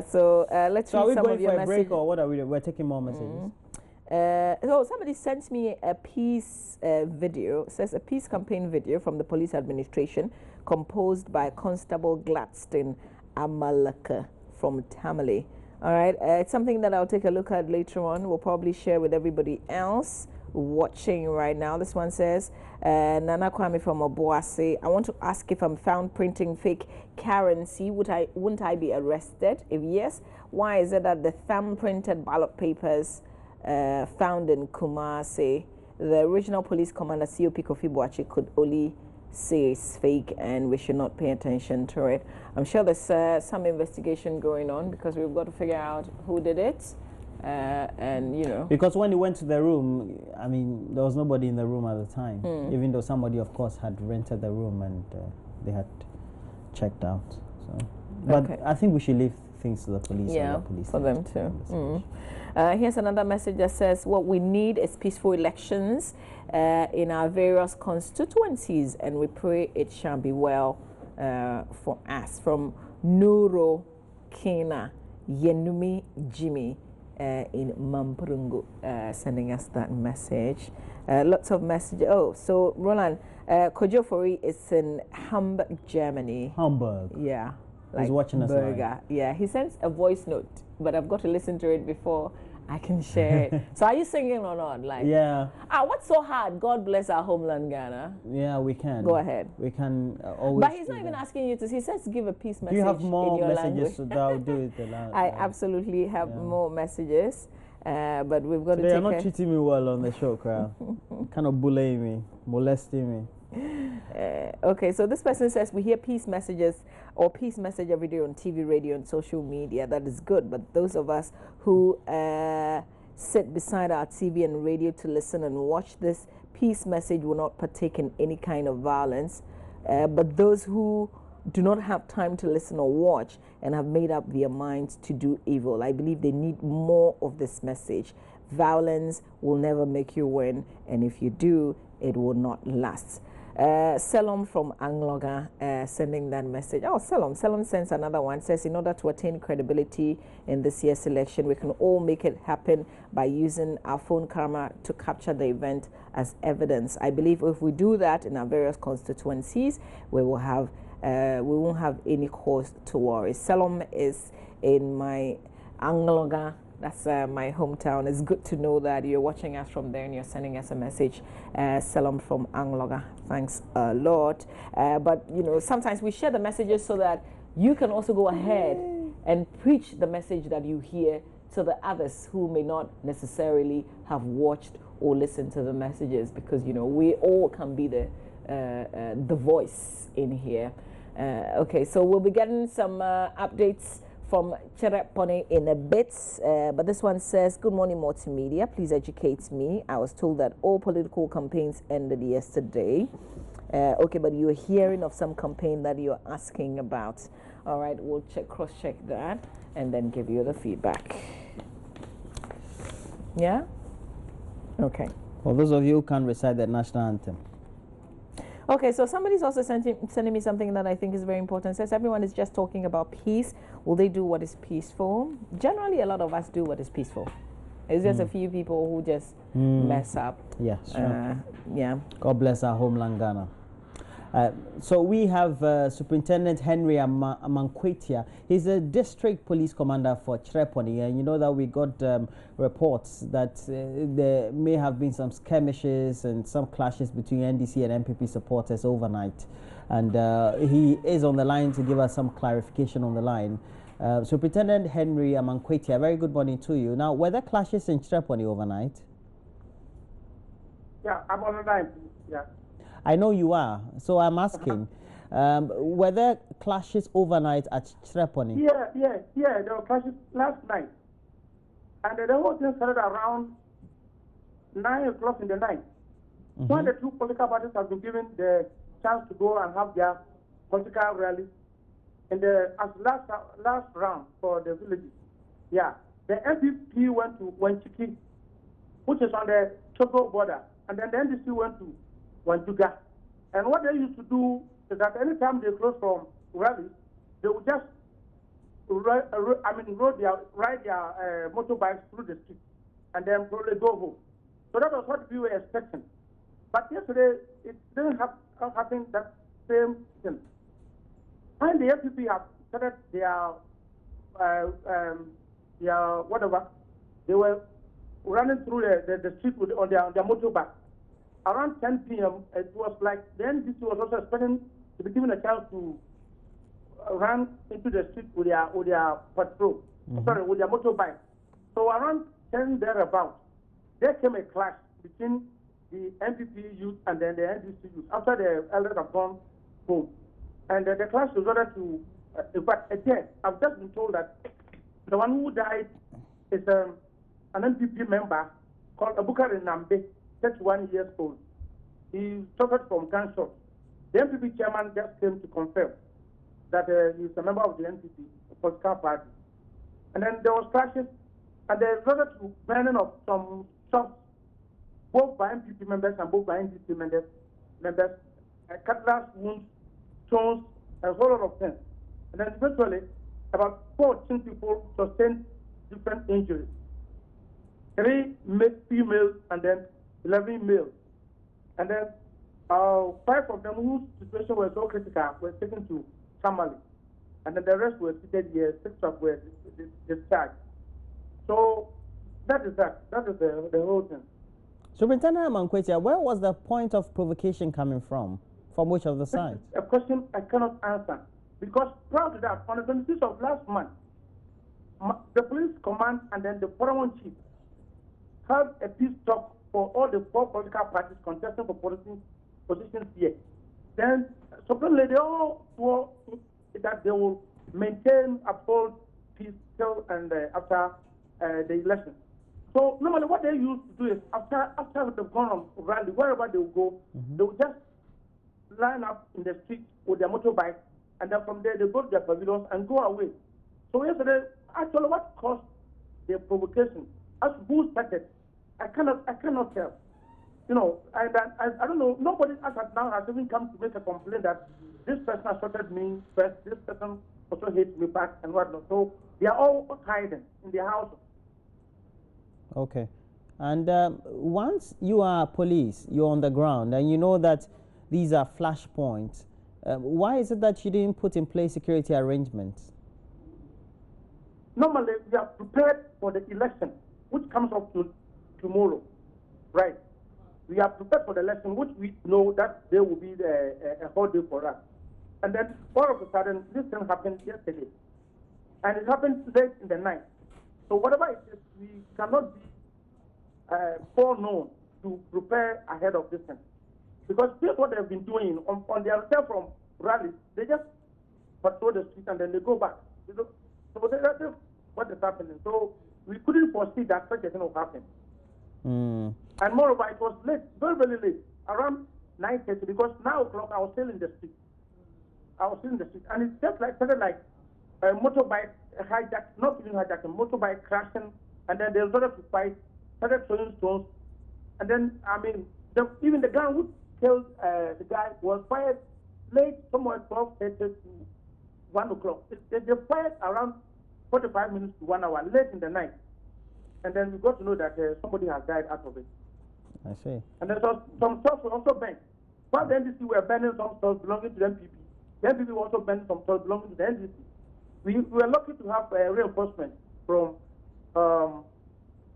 So let's so read some of your messages. are we going for a break or what are we? We're taking more messages. So somebody sent me a peace video. It says a peace campaign video from the police administration composed by Constable Gladstone Amalaka from Tamale. All right, it's something that I'll take a look at later on. We'll probably share with everybody else watching right now. This one says, Nana Kwame from Obuasi, I want to ask if I'm found printing fake currency, wouldn't I be arrested? If yes, why is it that the thumb-printed ballot papers found in Kumasi, the original police commander, COP Kofi Boachi, could only say it's fake and we should not pay attention to it? I'm sure there's some investigation going on because we've got to figure out who did it. Because when he went to the room, I mean, there was nobody in the room at the time, even though somebody, of course, had rented the room and they had checked out. So, but I think we should leave things to the police. Yeah, for them too. Here's another message that says, what we need is peaceful elections in our various constituencies, and we pray it shall be well for us. From Nuro Kena, Yenumi Jimmy in Mampurungu, sending us that message. Lots of messages. Oh, so Roland, Kojo Fori is in Hamburg, Germany. Hamburg. Yeah. He's watching us burger. Yeah, he sends a voice note, but I've got to listen to it before I can share it. So are you singing or not? Like, yeah. What's so hard? God bless our homeland, Ghana. Yeah, we can. Go ahead. We can always. But he's not even asking you to. He says give a peace message. Do you have more in your messages? language. So I'll do it. I absolutely have more messages, but we've got to take. They're not treating me well on the show, crowd. Kind of bullying me, molesting me. Okay, so this person says we hear peace messages or peace message every day on TV, radio, and social media. That is good, but those of us who sit beside our TV and radio to listen and watch this peace message will not partake in any kind of violence. But those who do not have time to listen or watch and have made up their minds to do evil, I believe they need more of this message. Violence will never make you win, and if you do, it will not last. Selom from Angloga sending that message. Oh, Selom sends another one. Says, in order to attain credibility in this year's election, we can all make it happen by using our phone camera to capture the event as evidence. I believe if we do that in our various constituencies, we won't have any cause to worry. Selom is in my Angloga. That's my hometown. It's good to know that you're watching us from there and you're sending us a message. Salam from Angloga. Thanks a lot. But, you know, sometimes we share the messages so that you can also go ahead and preach the message that you hear to the others who may not necessarily have watched or listened to the messages, because, you know, we all can be the voice in here. Okay, so we'll be getting some updates from Cherepone in a bit, but this one says, good morning multimedia, please educate me. I was told that all political campaigns ended yesterday. Okay, but you're hearing of some campaign that you're asking about. All right, we'll cross-check that and then give you the feedback. Yeah? Okay. For those of you who can't recite the national anthem. Okay, so somebody's also sending me something that I think is very important. It says everyone is just talking about peace. Will they do what is peaceful? Generally, a lot of us do what is peaceful. It's just a few people who just mess up. Yeah, sure. Yeah. God bless our homeland, Ghana. So we have Superintendent Henry Amankwetia. He's a district police commander for Cherepone, and you know that we got reports that there may have been some skirmishes and some clashes between NDC and MPP supporters overnight. And he is on the line to give us some clarification on the line. Superintendent Henry Amankwetia, very good morning to you. Now, were there clashes in Cherepone overnight? Yeah, I'm on the line. Yeah. I know you are, so I'm asking, were there clashes overnight at Cherepone? Yeah, there were clashes last night. And the whole thing started around 9 o'clock in the night. When the two political parties have been given the chance to go and have their political rally in the last round for the villages. Yeah, the MPP went to Wanchiki, which is on the Togo border, and then the NDC went to Wanjuga. And what they used to do is that anytime they close from rallies, they would just ride their motorbikes through the street and then probably go home. So that was what we were expecting. But yesterday, it didn't happen that same thing. When the FPP have started their whatever, they were running through the street on their motorbike. Around 10 p.m., it was like the NDC was also expecting to be given a chance to run into the street with their patrol, with their motorbike. So around 10 thereabouts, there came a clash between the MPP youth and then the NDC youth after the elders have gone home. And the clash resulted to, in fact, again, I've just been told that the one who died is an MPP member called Abukar Nambe, 31 years old. He suffered from gunshot. The MPP chairman just came to confirm that he's a member of the NPP, the political party. And then there was clashes, and there resulted to burning of some shops, both by MPP members and both by NDC members, cutlass wounds, stones, and a whole lot of things. And then eventually, about 14 people sustained different injuries. 3 females and then 11 males. And then 5 of them whose situation was so critical were taken to Tamale. And then the rest were treated here, 6 of were discharged. So that is that. That is the whole thing. Superintendent Amankwetya, where was the point of provocation coming from? From which of the sides? A question I cannot answer. Because prior to that, on the 26th of last month, the police command and then the paramount chief held a peace talk for all the 4 political parties contesting for positions here. Then, supposedly, they all swore that they will maintain, uphold peace till and after the election. So, normally, what they used to do is, after they've gone on rally, wherever they will go, they will just line up in the street with their motorbike, and then from there, they go to their pavilions and go away. So, yesterday, actually, what caused the provocation, as who started, I cannot tell. You know, I don't know. Nobody as of now has even come to make a complaint that this person assaulted me first, this person also hates me back, and whatnot. So they are all hiding in their houses. Okay. And once you are police, you're on the ground, and you know that these are flashpoints, why is it that you didn't put in place security arrangements? Normally, we are prepared for the election, which comes up tomorrow, right? We are prepared for the election, which we know that there will be a whole day for us. And then all of a sudden, this thing happened yesterday. And it happened late in the night. So whatever it is, we cannot be foreknown to prepare ahead of this thing. Because here's what they've been doing on their return from rallies. They just patrol the street and then they go back. You know? So that's what is happening. So we couldn't foresee that such a thing will happen. And moreover, it was late, very, very late, around 9:30, because 9 o'clock I was still in the street. And it just started like a motorbike hijack, not even hijacking, motorbike crashing, and then they started to fight, started throwing stones. And then, I mean, even the gun who killed the guy was fired late, somewhere 12:30 to 1 o'clock. They fired around 45 minutes to 1 hour, late in the night. And then we got to know that somebody has died out of it. I see. And then some stores were also burnt. While the NDC were burning some stores belonging to the NPP, the NPP were also burning some stores belonging to the NDC. We were lucky to have reinforcement from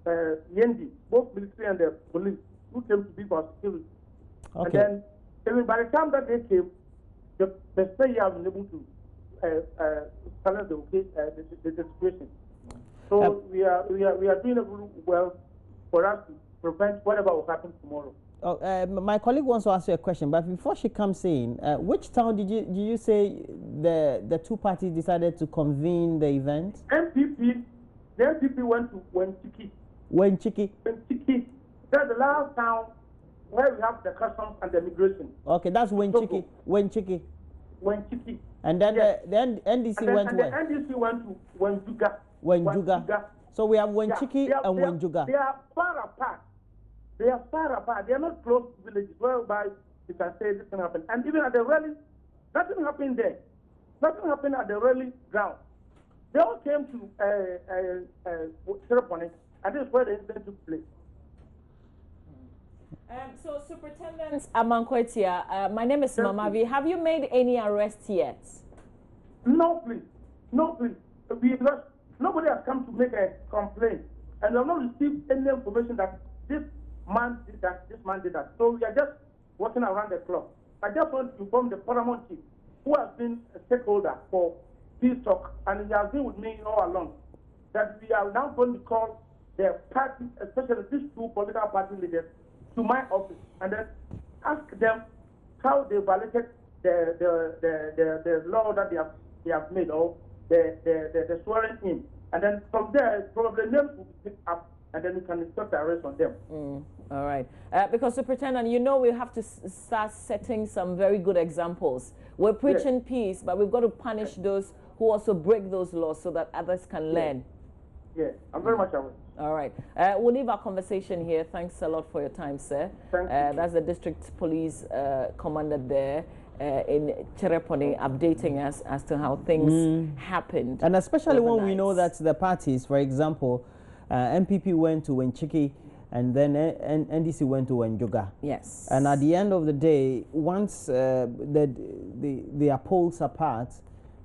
Yendi, both military and the police, who came to be for security. Okay. And then, by the time that they came, the state have been able to silence the situation. So we are doing well for us to prevent whatever will happen tomorrow. My colleague wants to ask you a question, but before she comes in, which town did you say the 2 parties decided to convene the event? The MPP went to Wenchiki. Wenchiki. That's the last town where we have the customs and the immigration. Okay, that's Wenchiki. Wenchiki. And then the NDC went where? The NDC went to Wenjuga. Wenjuga. So we have Wenchiki and Wenjuga. They are far apart. They are not close to villages whereby you can say this can happen. And even at the rally, nothing happened there. Nothing happened at the rally ground. They all came to ceremony, and this is where the incident took place. So, Superintendent Amankwetya, my name is Mamavi. Have you made any arrests yet? No, please. Because nobody has come to make a complaint, and we have not received any information that this man did that, this man did that. So we are just working around the clock. I just want to inform the paramount chief, who has been a stakeholder for peace talk, and he has been with me all along, that we are now going to call the party, especially these 2 political party leaders, to my office, and then ask them how they violated the law that they have made, or the swearing in. And then from there, probably names will be picked up, and then we can instruct the arrest on them. All right. Because, Superintendent, you know we have to start setting some very good examples. We're preaching peace, but we've got to punish those who also break those laws so that others can learn. Yeah, I'm very much aware. All right. We'll leave our conversation here. Thanks a lot for your time, sir. Thank you. That's the district police commander there in Chereponi, updating us as to how things happened. And especially when overnight. we know that the parties, for example, MPP went to Wenchiki, and then NDC went to Wenjoga. Yes. And at the end of the day, once their polls apart,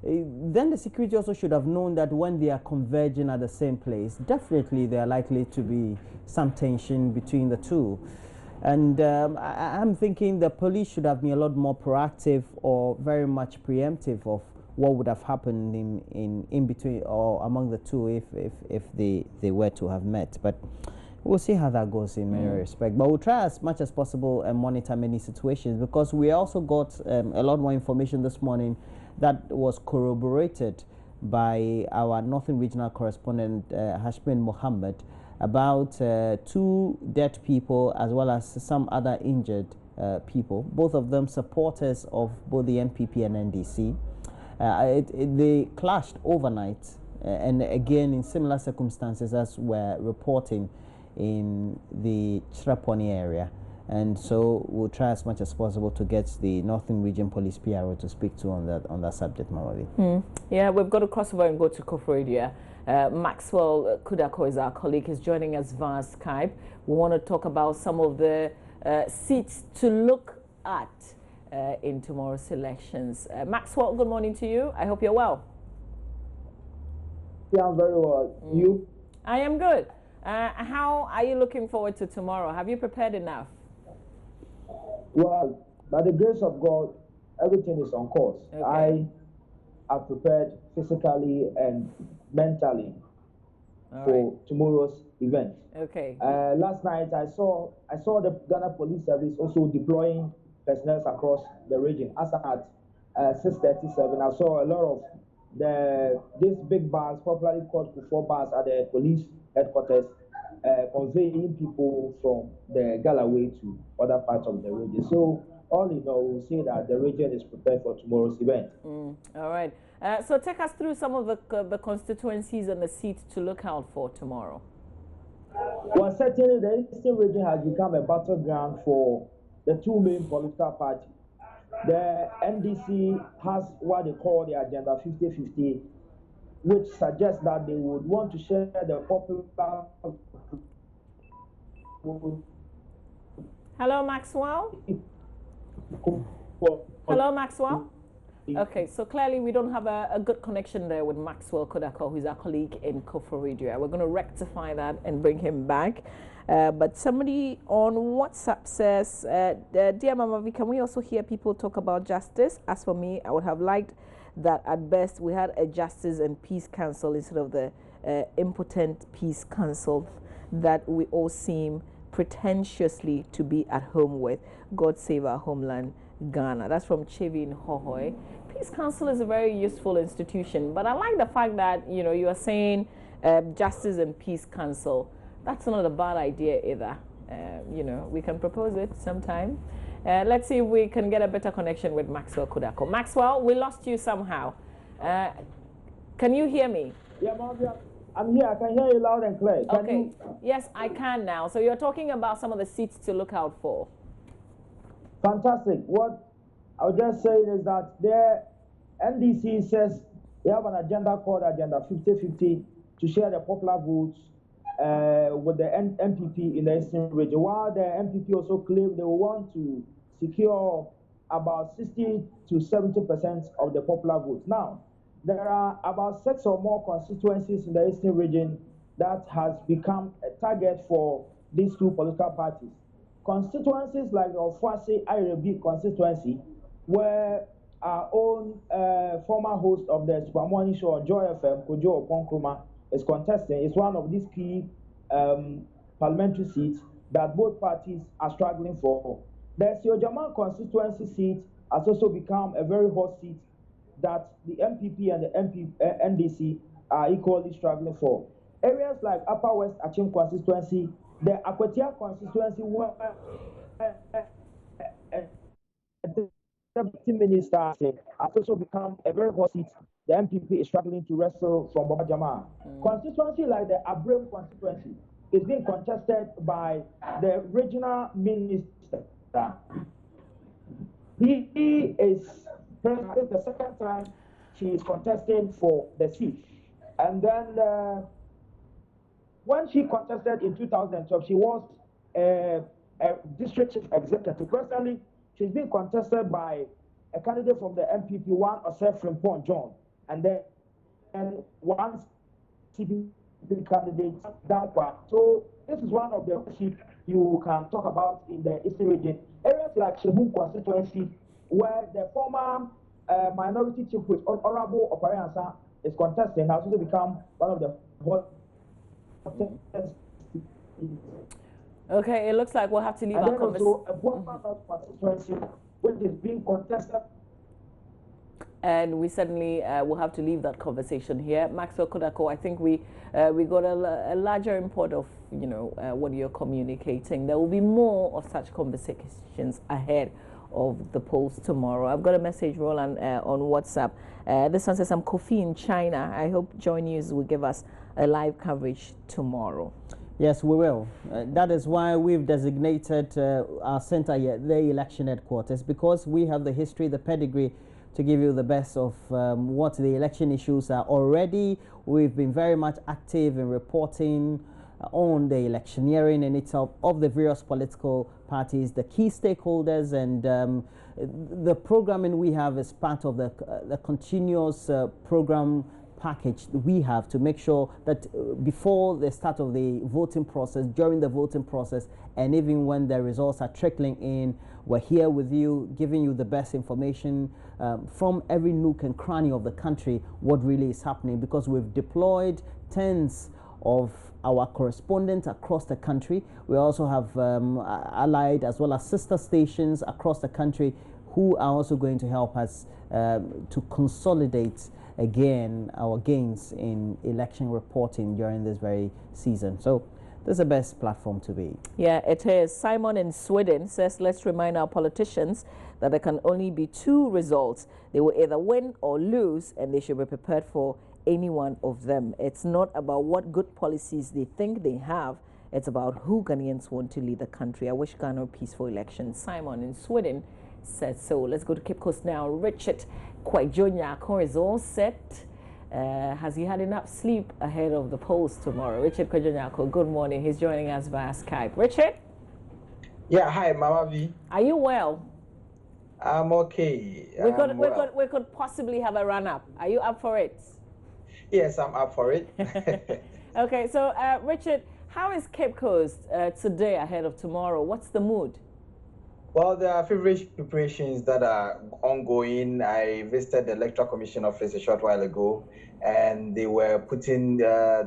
then the security also should have known that when they are converging at the same place, definitely there are likely to be some tension between the two. And I'm thinking the police should have been a lot more proactive or very much preemptive of what would have happened in between or among the two if they were to have met. But we'll see how that goes in many respects. But we'll try as much as possible and monitor many situations, because we also got a lot more information this morning that was corroborated by our Northern Regional Correspondent, Hashmin Mohammed, about 2 dead people as well as some other injured people, both of them supporters of both the MPP and NDC. They clashed overnight, and again in similar circumstances as we're reporting in the Chiraponi area. And so we'll try as much as possible to get the Northern Region Police PRO to speak to on that subject, Mamavi. Yeah, we've got to cross over and go to Kofrodia. Maxwell Kudako is our colleague. He's joining us via Skype. We want to talk about some of the seats to look at in tomorrow's elections. Maxwell, good morning to you. I hope you're well. Yeah, I'm very well. You? I am good. How are you looking forward to tomorrow? Have you prepared enough? Well, by the grace of God, everything is on course. Okay. I have prepared physically and mentally for tomorrow's event. Okay. Last night I saw the Ghana Police Service also deploying personnel across the region. As at 6:37, I saw a lot of these big bars, popularly called Kufo bars, at the police headquarters, conveying people from the Galloway to other parts of the region. So all in all, we'll say that the region is prepared for tomorrow's event. All right. So take us through some of the constituencies and the seats to look out for tomorrow. Well, certainly the Eastern region has become a battleground for the 2 main political parties. The NDC has what they call the Agenda 50-50, which suggests that they would want to share the popular. Hello, Maxwell? Hello, Maxwell? Okay, so clearly we don't have a good connection there with Maxwell Kodako, who's our colleague in Kofrodia. We're going to rectify that and bring him back. But somebody on WhatsApp says, Dear Mama V, can we also hear people talk about justice? As for me, I would have liked that at best we had a Justice and Peace Council instead of the impotent Peace Council that we all seem pretentiously to be at home with. God save our homeland, Ghana. That's from Chevin Hohoi. Peace Council is a very useful institution, but I like the fact that, you know, you are saying Justice and Peace Council. That's not a bad idea either. You know, we can propose it sometime. Let's see if we can get a better connection with Maxwell Kudako. Maxwell, we lost you somehow. Can you hear me? Yeah, Mom, I'm here. I can hear you loud and clear. Okay. Yes, I can now. So you're talking about some of the seats to look out for. Fantastic. What I was just saying is that the NDC says they have an agenda called Agenda 50-50 to share the popular votes with the MPP in the Eastern region, while the MPP also claim they will want to secure about 60 to 70% of the popular votes. Now, there are about 6 or more constituencies in the Eastern region that has become a target for these 2 political parties. Constituencies like the Ofuase Irebi constituency, where our own former host of the Super Morning Show, Joy FM, Kojo Oponkroma, is contesting, is one of these key parliamentary seats that both parties are struggling for. The Siojaman constituency seat has also become a very hot seat that the MPP and the NDC are equally struggling for. Areas like Upper West Achim constituency, the Akwatia constituency, where the deputy minister has also become a very hot seat. The MPP is struggling to wrestle from Baba Jama. Constituency like the Abrem constituency is being contested by the regional minister. He is the second time she is contesting for the seat. And then when she contested in 2012, she was a district chief executive. Presently, she's being contested by a candidate from the MPP, one Osef Frimpong John, and then one CPP candidate, Dankwa. So this is one of the issues you can talk about in the Eastern region. Areas like Shebun constituency, where the former minority chief with Honorable Opariansa is contesting, has also become one of the Okay, it looks like we'll have to leave our conversation. Constituency, which is being contested. And we certainly will have to leave that conversation here. Maxwell Kodako, I think we got a larger import of, what you're communicating. There will be more of such conversations ahead of the polls tomorrow. I've got a message, Roland, on WhatsApp. This one says, I'm Kofi in China. I hope Joy News will give us a live coverage tomorrow. Yes, we will. That is why we've designated our center here, the election headquarters, because we have the history, the pedigree to give you the best of what the election issues are already. We've been very much active in reporting on the electioneering in itself of the various political parties, the key stakeholders, and the programming we have is part of the continuous program package we have to make sure that before the start of the voting process, during the voting process, and even when the results are trickling in, we're here with you, giving you the best information from every nook and cranny of the country, what really is happening, because we've deployed tens of our correspondents across the country. We also have allied as well as sister stations across the country who are also going to help us to consolidate again our gains in election reporting during this very season. So this is the best platform to be. Yeah, it is. Simon in Sweden says, let's remind our politicians that there can only be two results. They will either win or lose, and they should be prepared for any one of them. It's not about what good policies they think they have. It's about who Ghanaians want to lead the country. I wish Ghana a peaceful election. Simon in Sweden said so. Let's go to Cape Coast now. Richard Kwajonyako is all set. Has he had enough sleep ahead of the polls tomorrow? Richard Kwajonyako, good morning. He's joining us via Skype. Richard? Yeah, hi, Mama V. Are you well? I'm okay. We could possibly have a run-up. Are you up for it? Yes, I'm up for it. Okay, so Richard, how is Cape Coast today ahead of tomorrow? What's the mood? Well, there are feverish preparations that are ongoing. I visited the Electoral Commission office a short while ago, and they were putting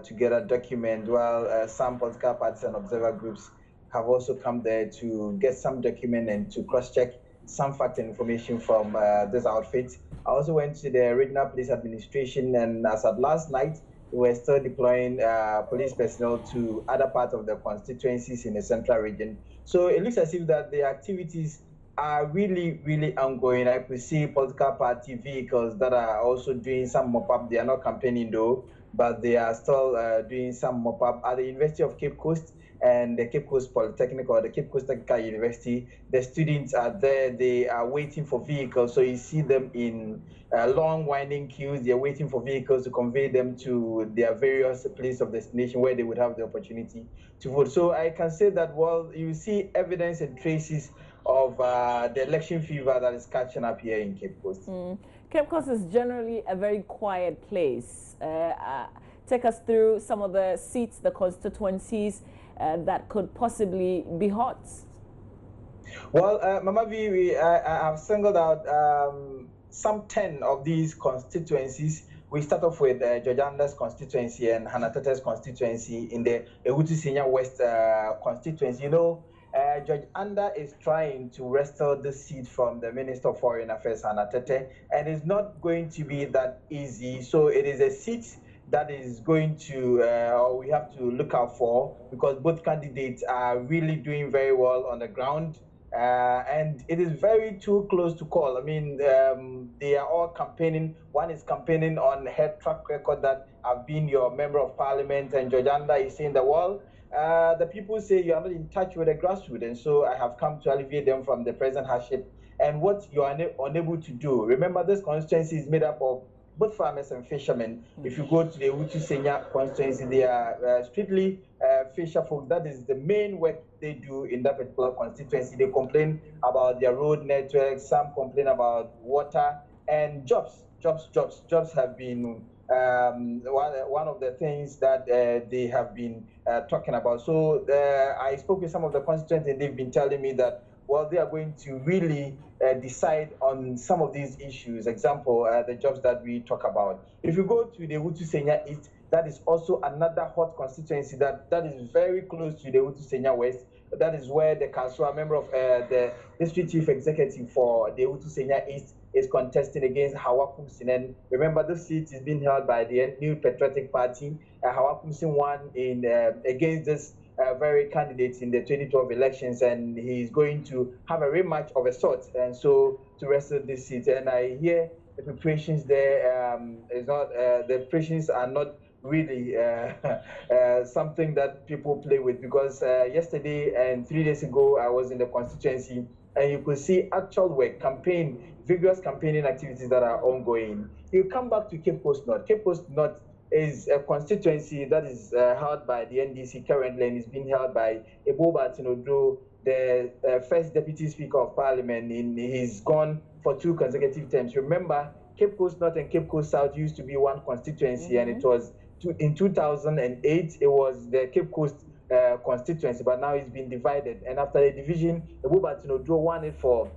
together documents. While some political parties and observer groups have also come there to get some document and to cross-check some fact and information from this outfit. I also went to the Regional Police Administration, and as of last night, we were still deploying police personnel to other parts of the constituencies in the central region. So it looks as if that the activities are really, really ongoing. I could see political party vehicles that are also doing some mop-up. They are not campaigning though, but they are still doing some mop-up at the University of Cape Coast and the Cape Coast Polytechnic or the Cape Coast Technical University. The students are there. They are waiting for vehicles. So you see them in long winding queues. They're waiting for vehicles to convey them to their various places of destination where they would have the opportunity to vote. So I can say that, well, you see evidence and traces of the election fever that is catching up here in Cape Coast. Cape Coast is generally a very quiet place. Take us through some of the seats, the constituencies that could possibly be hot. Well, Mama V, I have singled out some 10 of these constituencies. We start off with George Anda's constituency and Hannah Tete's constituency in the Ehutu Senior West constituency. You know, George Anda is trying to wrestle the seat from the Minister of Foreign Affairs, Hannah Tete, and it's not going to be that easy. So it is a seat that is going to, or we have to look out for, because both candidates are really doing very well on the ground. And it is very too close to call. I mean, they are all campaigning. One is campaigning on her track record that I've been your member of parliament, and George Anda is saying that, well, the people say you are not in touch with the grassroots, and so I have come to alleviate them from the present hardship and what you are unable to do. Remember, this constituency is made up of both farmers and fishermen. If you go to the Utu Senya constituency, they are strictly fisher folk. That is the main work they do in that particular constituency. They complain about their road network, some complain about water, and jobs have been one of the things that they have been talking about. So I spoke with some of the constituents, and they've been telling me that, well, they are going to really decide on some of these issues. Example, the jobs that we talk about. If you go to the Utu Senya East, that is also another hot constituency that is very close to the Utu Senya West. That is where the council, a member of the district chief executive for the Utu Senya East, is contesting against Hawa Kumsinen. Remember, this seat is being held by the New Patriotic Party. Hawa Kumsin won in against this very candidate in the 2012 elections, and he's going to have a rematch of a sort, and so to wrestle this seat. And I hear the preparations there is not the preparations are not really something that people play with, because yesterday and 3 days ago I was in the constituency, and you could see actual work, vigorous campaigning activities that are ongoing. You come back to Cape Coast North. Cape Coast North is a constituency that is held by the NDC currently, and is being held by Eboba Tinodro, the first Deputy Speaker of Parliament. He's gone for 2 consecutive terms. Remember, Cape Coast North and Cape Coast South used to be one constituency, and it was in 2008, it was the Cape Coast constituency, but now it's been divided. And after the division, Eboba Tinodro won it for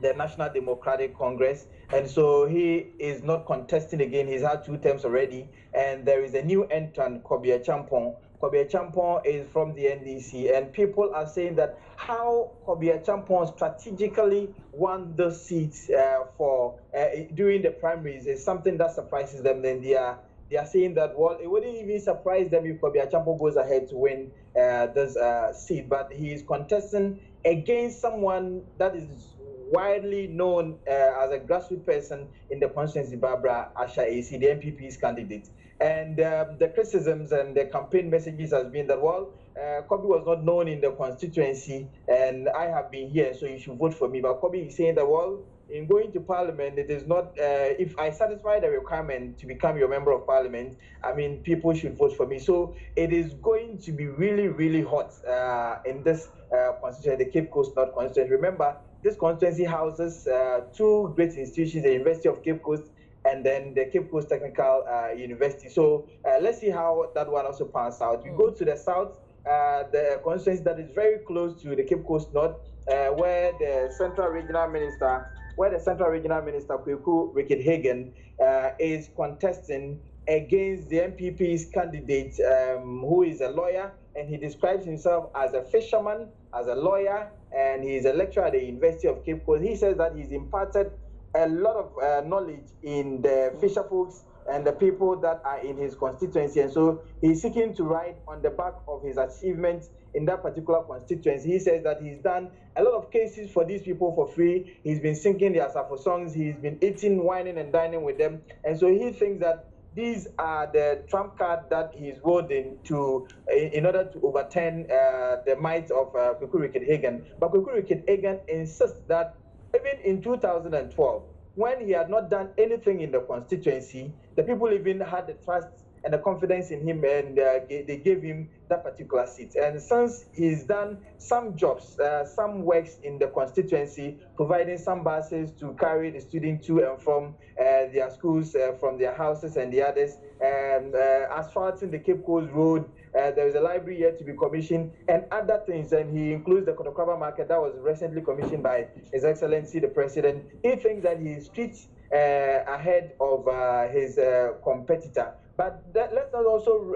the National Democratic Congress, and so he is not contesting again. He's had 2 terms already, and there is a new entrant, Kobia Champon. Kobia Champon is from the NDC, and people are saying that how Kobia Champon strategically won the seats during the primaries is something that surprises them. Then they are saying that, well, it wouldn't even surprise them if Kobia Champon goes ahead to win this seat, but he is contesting against someone that is widely known as a grassroots person in the constituency, Barbara Asha AC, the MPP's candidate. And the criticisms and the campaign messages has been that, well, Kobe was not known in the constituency, and I have been here, so you should vote for me. But Kobe is saying that, well, in going to Parliament, it is not, if I satisfy the requirement to become your member of Parliament, I mean, people should vote for me. So it is going to be really, really hot in this constituency, the Cape Coast North constituency. Remember, this constituency houses 2 great institutions, the University of Cape Coast and then the Cape Coast Technical University. So let's see how that one also pans out. You go to the south, the constituency that is very close to the Cape Coast North, where the Central Regional Minister, Kweku Rickett-Hagen, is contesting against the MPP's candidate, who is a lawyer, and he describes himself as a fisherman, as a lawyer, and he's a lecturer at the University of Cape Coast. He says that he's imparted a lot of knowledge in the fisher folks and the people that are in his constituency, and so he's seeking to ride on the back of his achievements in that particular constituency. He says that he's done a lot of cases for these people for free. He's been singing their Safo songs, he's been eating, wining, and dining with them, and so he thinks that these are the trump card that he's holding in order to overturn the might of Kweku Rickett-Hagen. But Kweku Rickett-Hagen insists that even in 2012, when he had not done anything in the constituency, the people even had the trust and the confidence in him, and they gave him that particular seat. And since he's done some jobs, some works in the constituency, providing some buses to carry the students to and from their schools, from their houses and the others, asphalting the Cape Coast Road, there is a library yet to be commissioned, and other things. And he includes the Kotokraba market that was recently commissioned by His Excellency the President. He thinks that he is streets ahead of his competitor. But let's not also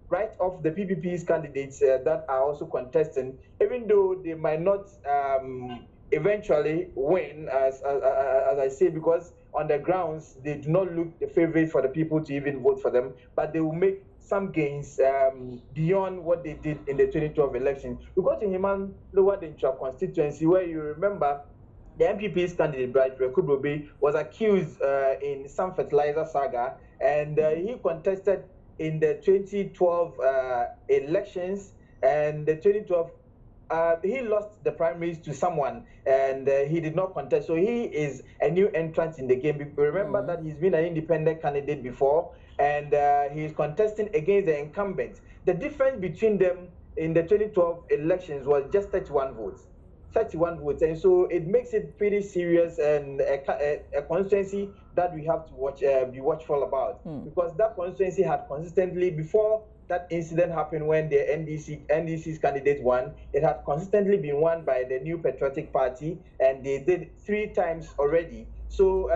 write off the PPP's candidates that are also contesting, even though they might not eventually win, as I say, because on the grounds they do not look the favorite for the people to even vote for them, but they will make some gains beyond what they did in the 2012 election. We go to Himan Lower Denchua constituency, where you remember the MPP's candidate, Bright Rekubobe, was accused in some fertilizer saga, and he contested in the 2012 elections, and the 2012 he lost the primaries to someone, and he did not contest. So he is a new entrant in the game. Remember that he's been an independent candidate before, and he is contesting against the incumbent. The difference between them in the 2012 elections was just 31 votes. 31 votes, and so it makes it pretty serious and a constituency that we have to be watchful about, because that constituency had consistently, before that incident happened when the NDC's candidate won, it had consistently been won by the New Patriotic Party, and they did 3 times already. So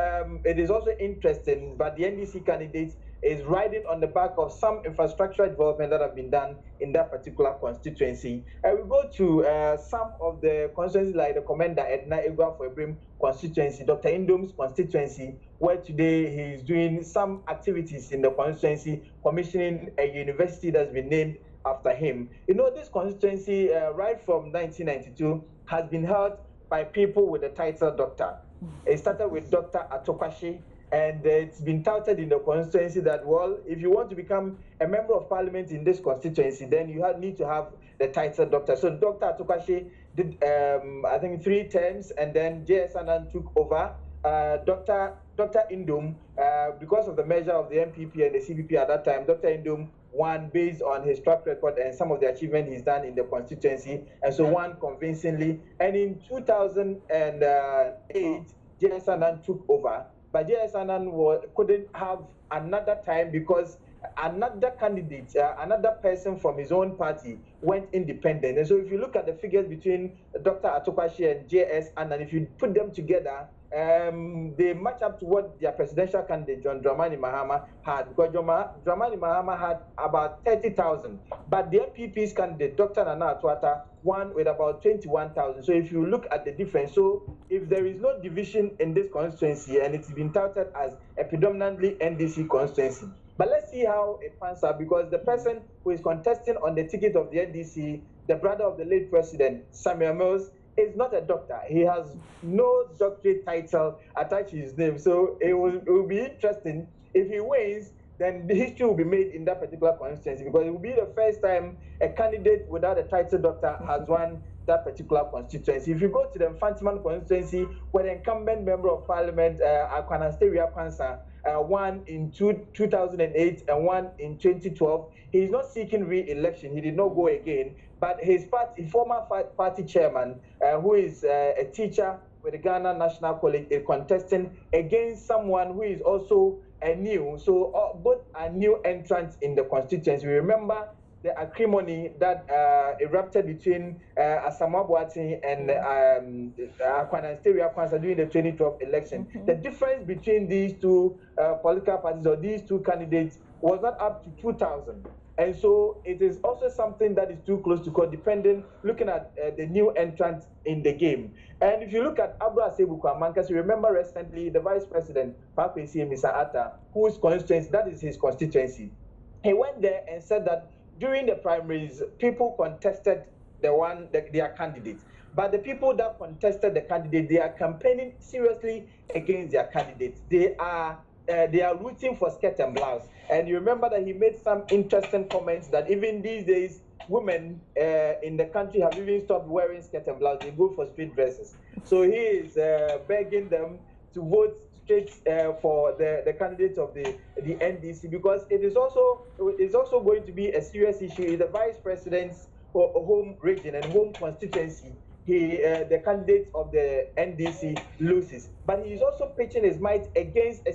it is also interesting, but the NDC candidate is riding on the back of some infrastructural development that have been done in that particular constituency. And we go to some of the constituencies like the Commander Edna Egua for Ebrim constituency, Dr. Indom's constituency, where today he is doing some activities in the constituency, commissioning a university that's been named after him. You know, this constituency, right from 1992, has been held by people with the title doctor. It started with Dr. Atokwashi, and it's been touted in the constituency that, well, if you want to become a member of parliament in this constituency, then you need to have the title doctor. So Dr. Atokwashi did, I think, 3 terms, and then J.S. Annan took over. Dr. Indom, because of the measure of the MPP and the CPP at that time, Dr. Indom won based on his track record and some of the achievements he's done in the constituency, and so won convincingly. And in 2008, J.S. Annan took over. But J.S. Annan couldn't have another time because another candidate, another person from his own party went independent. And so if you look at the figures between Dr. Atokwashi and J.S. Annan, if you put them together, they match up to what their presidential candidate, John Dramani Mahama, had. Because Dramani Mahama had about 30,000. But the MPP's candidate, Dr. Nana Atwata, won with about 21,000. So if you look at the difference, so if there is no division in this constituency, and it's been touted as a predominantly NDC constituency, but let's see how it pans out, because the person who is contesting on the ticket of the NDC, the brother of the late president, Samuel Mills, is not a doctor. He has no doctorate title attached to his name. So it will be interesting. If he wins, then the history will be made in that particular constituency, because it will be the first time a candidate without a title doctor has won that particular constituency. If you go to the Fantiman constituency, where the incumbent member of parliament, Akwanasteria Kwansa, won in 2008 and won in 2012, he is not seeking re-election. He did not go again. But his former party chairman, who is a teacher with the Ghana National College, is contesting against someone who is also a new. So both are new entrants in the constituency. We remember the acrimony that erupted between Asamoah Boateng and Akwanasteria Kwansa during the 2012 election. The difference between these two political parties, or these two candidates, was not up to 2,000. And so it is also something that is too close to call, depending, looking at the new entrants in the game. And if you look at Abra Asebu Kwamankas, you remember recently the Vice President, Pakwesi Mr. Atta, whose constituency, that is his constituency. He went there and said that during the primaries, people contested their candidates. But the people that contested the candidate, they are campaigning seriously against their candidates. They are rooting for skirt and blouse. And you remember that he made some interesting comments that even these days, women in the country have even stopped wearing skirt and blouse. They go for straight dresses. So he is begging them to vote straight for the candidates of the NDC, because it is also going to be a serious issue in the vice president's home region and home constituency. The candidate of the NDC loses, but he is also pitching his might against a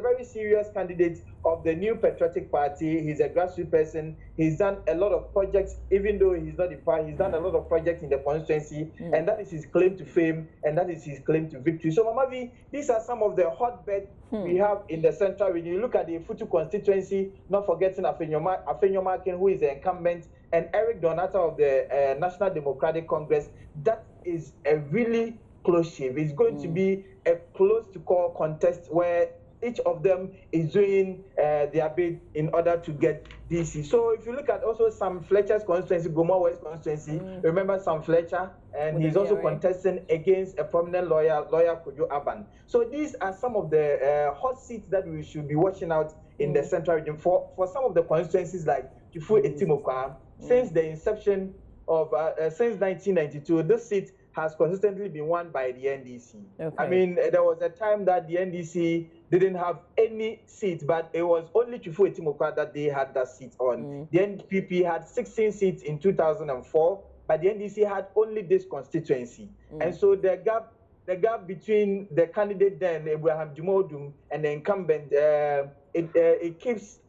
very serious candidate of the New Patriotic Party. He's a grassroots person. He's done a lot of projects, even though he's not in power. He's done a lot of projects in the constituency, and that is his claim to fame, and that is his claim to victory. So, Mama V, these are some of the hotbeds we have in the central region. You look at the Futu constituency, not forgetting Afenyomakin, who is the incumbent, and Eric Donata of the National Democratic Congress. That is a really close shave. It's going to be a close-to-call contest where each of them is doing their bid in order to get DC. So if you look at also Sam Fletcher's constituency, Goma West constituency, remember Sam Fletcher, and he's also contesting against a prominent lawyer Kojo Aban. So these are some of the hot seats that we should be watching out in the central region. For some of the constituencies like Chifu Etimokwa, since the inception of since 1992, this seat has consistently been won by the NDC. Okay. I mean, there was a time that the NDC didn't have any seat, but it was only Chifu Etimokwa that they had that seat on. The NPP had 16 seats in 2004, but the NDC had only this constituency. And so the gap between the candidate then, Abraham Jumodum, and the incumbent, it keeps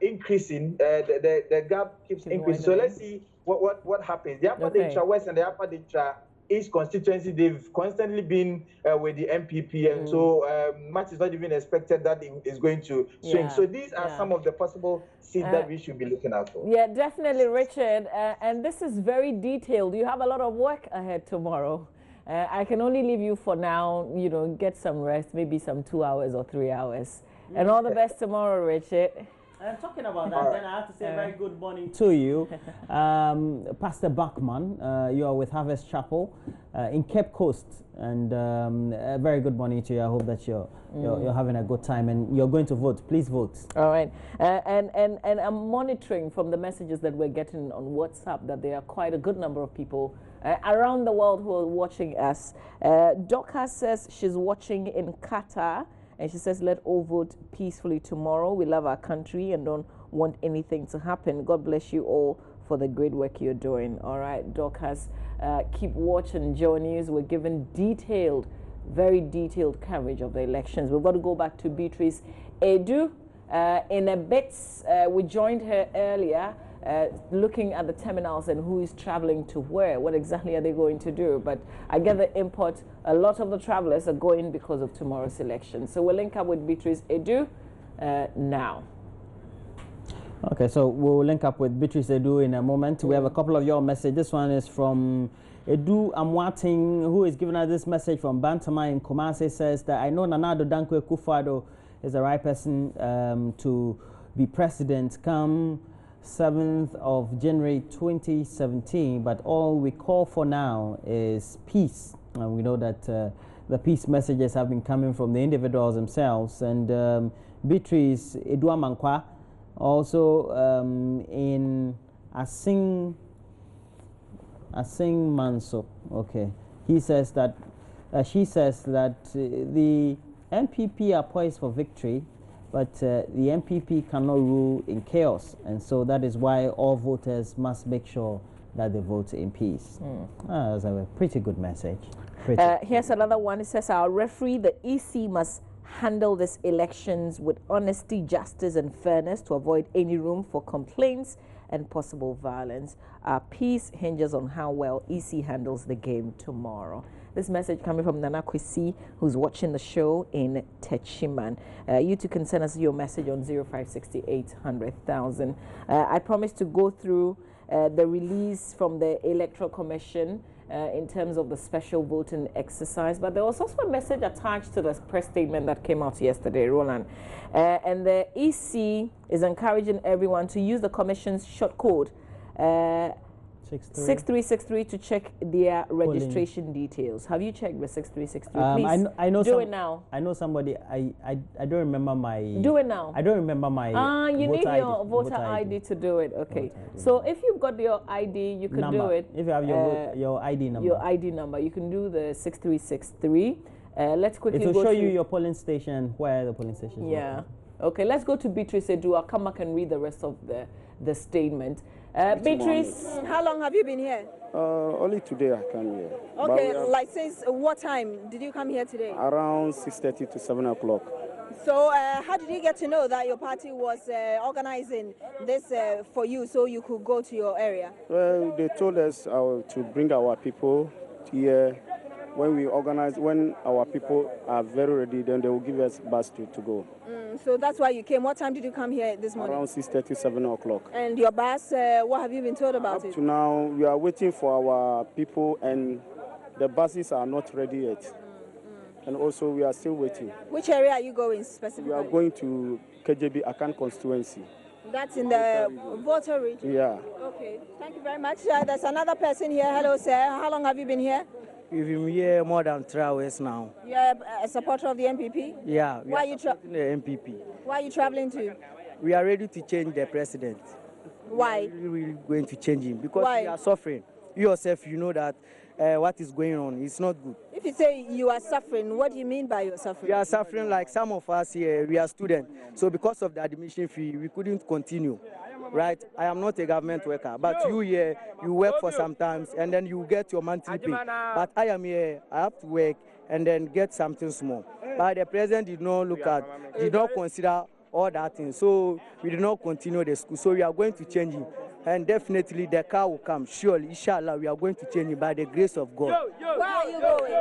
increasing. The gap keeps increasing. So let's see what happens. The Upper Ditra West and the Upper Ditra East constituency, they've constantly been with the MPP, and so much is not even expected that it is going to swing. So these are some of the possible seats that we should be looking out for. Yeah, definitely, Richard. And this is very detailed. You have a lot of work ahead tomorrow. I can only leave you for now, you know, get some rest, maybe some 2 hours or 3 hours. And all the best tomorrow, Richard. Talking about that, then I have to say a very good morning to you. Pastor Bachman, you are with Harvest Chapel in Cape Coast, and a very good morning to you. I hope that you're having a good time and you're going to vote. Please vote. All right. And I'm monitoring from the messages that we're getting on WhatsApp that there are quite a good number of people around the world who are watching us. Doka says she's watching in Qatar. And she says, let all vote peacefully tomorrow. We love our country and don't want anything to happen. God bless you all for the great work you're doing. All right, Dorcas, keep watching Joe News. We're giving detailed, very detailed coverage of the elections. We've got to go back to Beatrice Edu. In a bit, we joined her earlier, looking at the terminals and who is traveling to where. What exactly are they going to do? But I get the import. A lot of the travelers are going because of tomorrow's election. So we'll link up with Beatrice Edu now. Okay, so we'll link up with Beatrice Edu in a moment. We have a couple of your messages. This one is from Edu Amwating, who is giving us this message from Bantama in Kumasi. Says that I know Nana Addo Dankwa Akufo-Addo is the right person to be president come 7th of January 2017, but all we call for now is peace. And we know that the peace messages have been coming from the individuals themselves. And Beatrice Eduamankwa, also in Asing Manso, okay, he says that she says that the MPP are poised for victory, but the MPP cannot rule in chaos, and so that is why all voters must make sure that they vote in peace. That's a pretty good message. Here's another one. It says, our referee, the EC, must handle these elections with honesty, justice, and fairness to avoid any room for complaints and possible violence. Our peace hinges on how well EC handles the game tomorrow. This message coming from Nana Kwesi, who's watching the show in Techiman. You too can send us your message on 056800,000. I promised to go through the release from the Electoral Commission in terms of the special voting exercise, but there was also a message attached to the press statement that came out yesterday, Roland. And the EC is encouraging everyone to use the Commission's short code 6363 to check their registration details. Have you checked the 6363? Please I know do it now. I know somebody. I don't remember my. Do it now. I don't remember my. You need your voter ID to do it. Okay. So if you've got your ID, you can do it. If you have your ID number. Your ID number, you can do the 6363. Let's quickly go. It will show you your polling station, where the polling station is. Yeah. Okay. Let's go to Beatrice Edu. I'll come back and read the rest of the statement. Beatrice, how long have you been here? Only today I came here. Okay, like since what time did you come here today? Around 6:30 to 7 o'clock. So how did you get to know that your party was organizing this for you so you could go to your area? Well, they told us to bring our people here. When we organize, when our people are very ready, then they will give us bus to go. So that's why you came. What time did you come here this morning? Around 6:30, 7 o'clock. And your bus, what have you been told about it? Up to now, we are waiting for our people, and the buses are not ready yet. And also, we are still waiting. Which area are you going specifically? We are going to KJB Akan constituency. That's in the voter region? Yeah. Okay, thank you very much. There's another person here. Hello, sir. How long have you been here? We've been here more than 3 hours now. You're a supporter of the MPP? Yeah. Why are you the MPP? Why are you traveling to? We are ready to change the president. Why? We're going to change him because Why? we are suffering. you yourself, you know that what is going on. It's not good. If you say you are suffering, what do you mean by you're suffering? We are suffering like some of us here, we are students. So because of the admission fee, we couldn't continue, right? I am not a government worker, but you here, you work for some times and then you get your monthly pay. But I am here, I have to work and then get something small. But the president did not consider all that thing. So we did not continue the school. So we are going to change it. And definitely the car will come. Surely, inshallah, we are going to change it by the grace of God. Where are you going?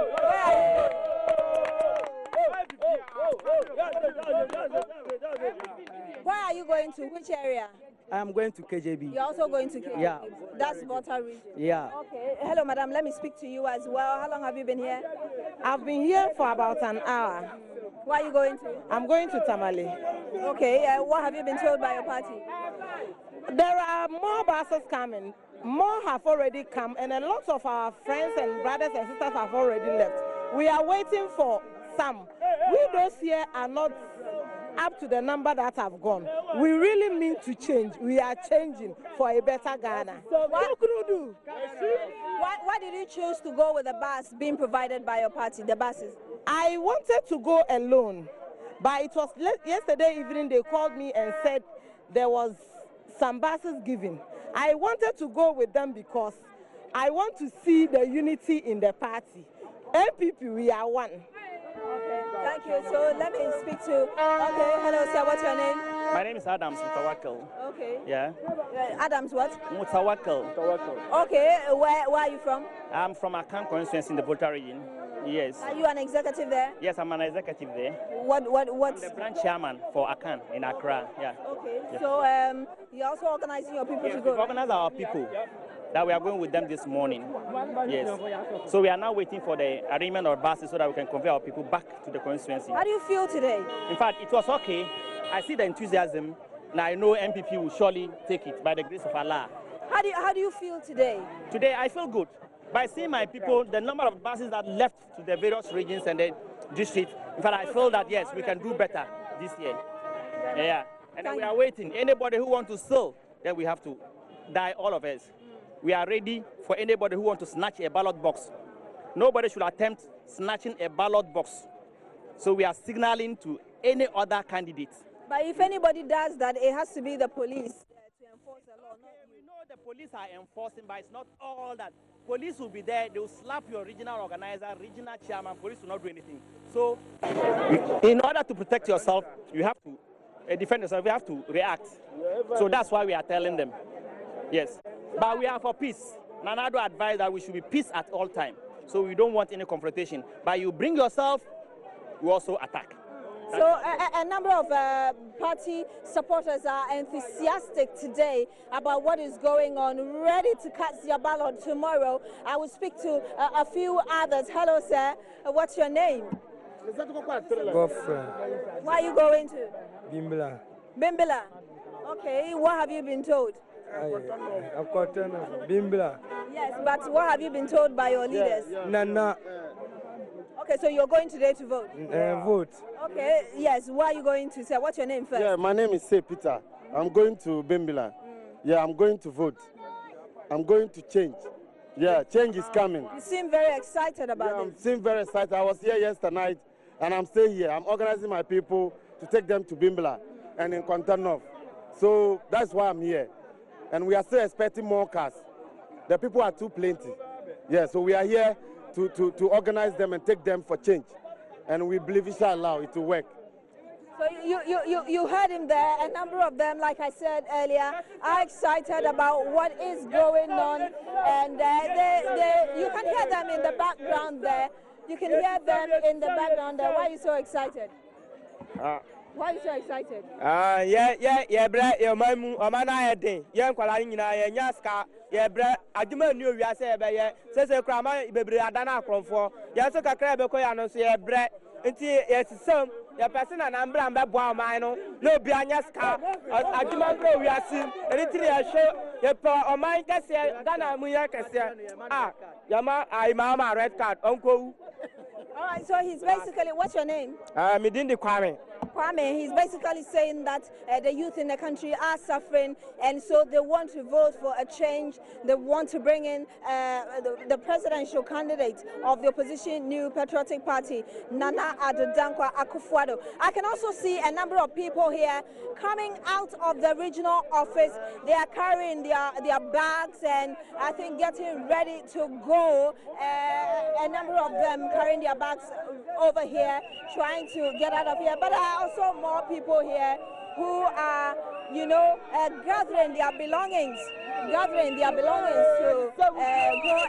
Where are you going to? Which area? I am going to KJB. You're also going to KJB? Yeah. That's Volta region? Yeah. Okay. Hello, madam. Let me speak to you as well. How long have you been here? I've been here for about an hour. Where are you going to? I'm going to Tamale. Okay. What have you been told by your party? There are more buses coming. More have already come, and a lot of our friends and brothers and sisters have already left. We are waiting for some. We those here are not up to the number that have gone. We really mean to change. We are changing for a better Ghana. So why did you choose to go with the bus being provided by your party, the buses? I wanted to go alone, but it was yesterday evening they called me and said there was some buses given. I wanted to go with them because I want to see the unity in the party. MPP, we are one. Okay, thank you. So let me speak to. Okay, hello, sir. What's your name? My name is Adams Mutawakil. Okay. Yeah. Adams, what? Mutawakil. Okay, where are you from? I'm from Akan constituency in the Volta region. Yes. Are you an executive there? Yes, I'm an executive there. What? I'm the branch chairman for Akan in Accra. Yeah. Okay. Yeah. So you're also organizing your people to go. We've organized our people that we are going with them this morning. Yes. So we are now waiting for the arrangement of buses so that we can convey our people back to the constituency. How do you feel today? In fact, it was okay. I see the enthusiasm. Now I know MPP will surely take it by the grace of Allah. How do you feel today? Today I feel good. By seeing my people, the number of buses that left to the various regions and the districts, in fact, I feel that yes, we can do better this year. Yeah. And then we are waiting. Anybody who wants to steal, then we have to die, all of us. We are ready for anybody who wants to snatch a ballot box. Nobody should attempt snatching a ballot box. So we are signaling to any other candidate. But if anybody does that, it has to be the police to enforce the law. We know the police are enforcing, but it's not all that. Police will be there, they will slap your regional organizer, regional chairman, police will not do anything. So in order to protect yourself, you have to defend yourself, you have to react. So that's why we are telling them. Yes. But we are for peace. Nanado advised that we should be peace at all times. So we don't want any confrontation. But you bring yourself, you also attack. So a number of party supporters are enthusiastic today about what is going on, ready to cast their ballot tomorrow. I will speak to a few others. Hello, sir. What's your name? Godfrey. Where are you going to? Bimbila. Bimbila. Okay, what have you been told? I've got Bimbila. Yes, but what have you been told by your leaders? Nana. Okay, so you're going today to vote? Vote. Okay, yes. Where are you going to, sir? What's your name first? Yeah, my name is Say Peter. I'm going to Bimbila. Yeah, I'm going to vote. I'm going to change. Yeah, change is coming. You seem very excited about it. I seem very excited. I was here yesterday night, and I'm still here. I'm organizing my people to take them to Bimbila and in Quantanov. So that's why I'm here. And we are still expecting more cars. The people are too plenty. Yeah, so we are here to organize them and take them for change. And we believe, inshallah, it will work. So you heard him there. A number of them, like I said earlier, are excited about what is going on. And you can hear them in the background there. You can hear them in the background there. Why are you so excited? Why are you so excited? Yeah, my day. Young Kalina, Yaska, Aduma knew we are saying, says a crama, baby, Adana Cronfor, Yasaka Krabakoyano, say, bread, and yes, some, your person and Ambra Boamano, no Bianaska, Aduma Grow, we are seeing, and it's a show, your poor or mine, Cassia, Dana Muyaka, Yama, I Mama, red card, Uncle. All right, so he's basically, what's your name? Medindi Kwame. Kwame, he's basically saying that the youth in the country are suffering, and so they want to vote for a change. They want to bring in the presidential candidate of the opposition New Patriotic Party, Nana Addo Dankwa Akufo-Addo. I can also see a number of people here coming out of the regional office. They are carrying their bags and I think getting ready to go. A number of them carrying their bags over here, trying to get out of here. But there are also more people here who are, you know, gathering their belongings to go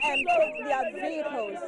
and take their vehicles.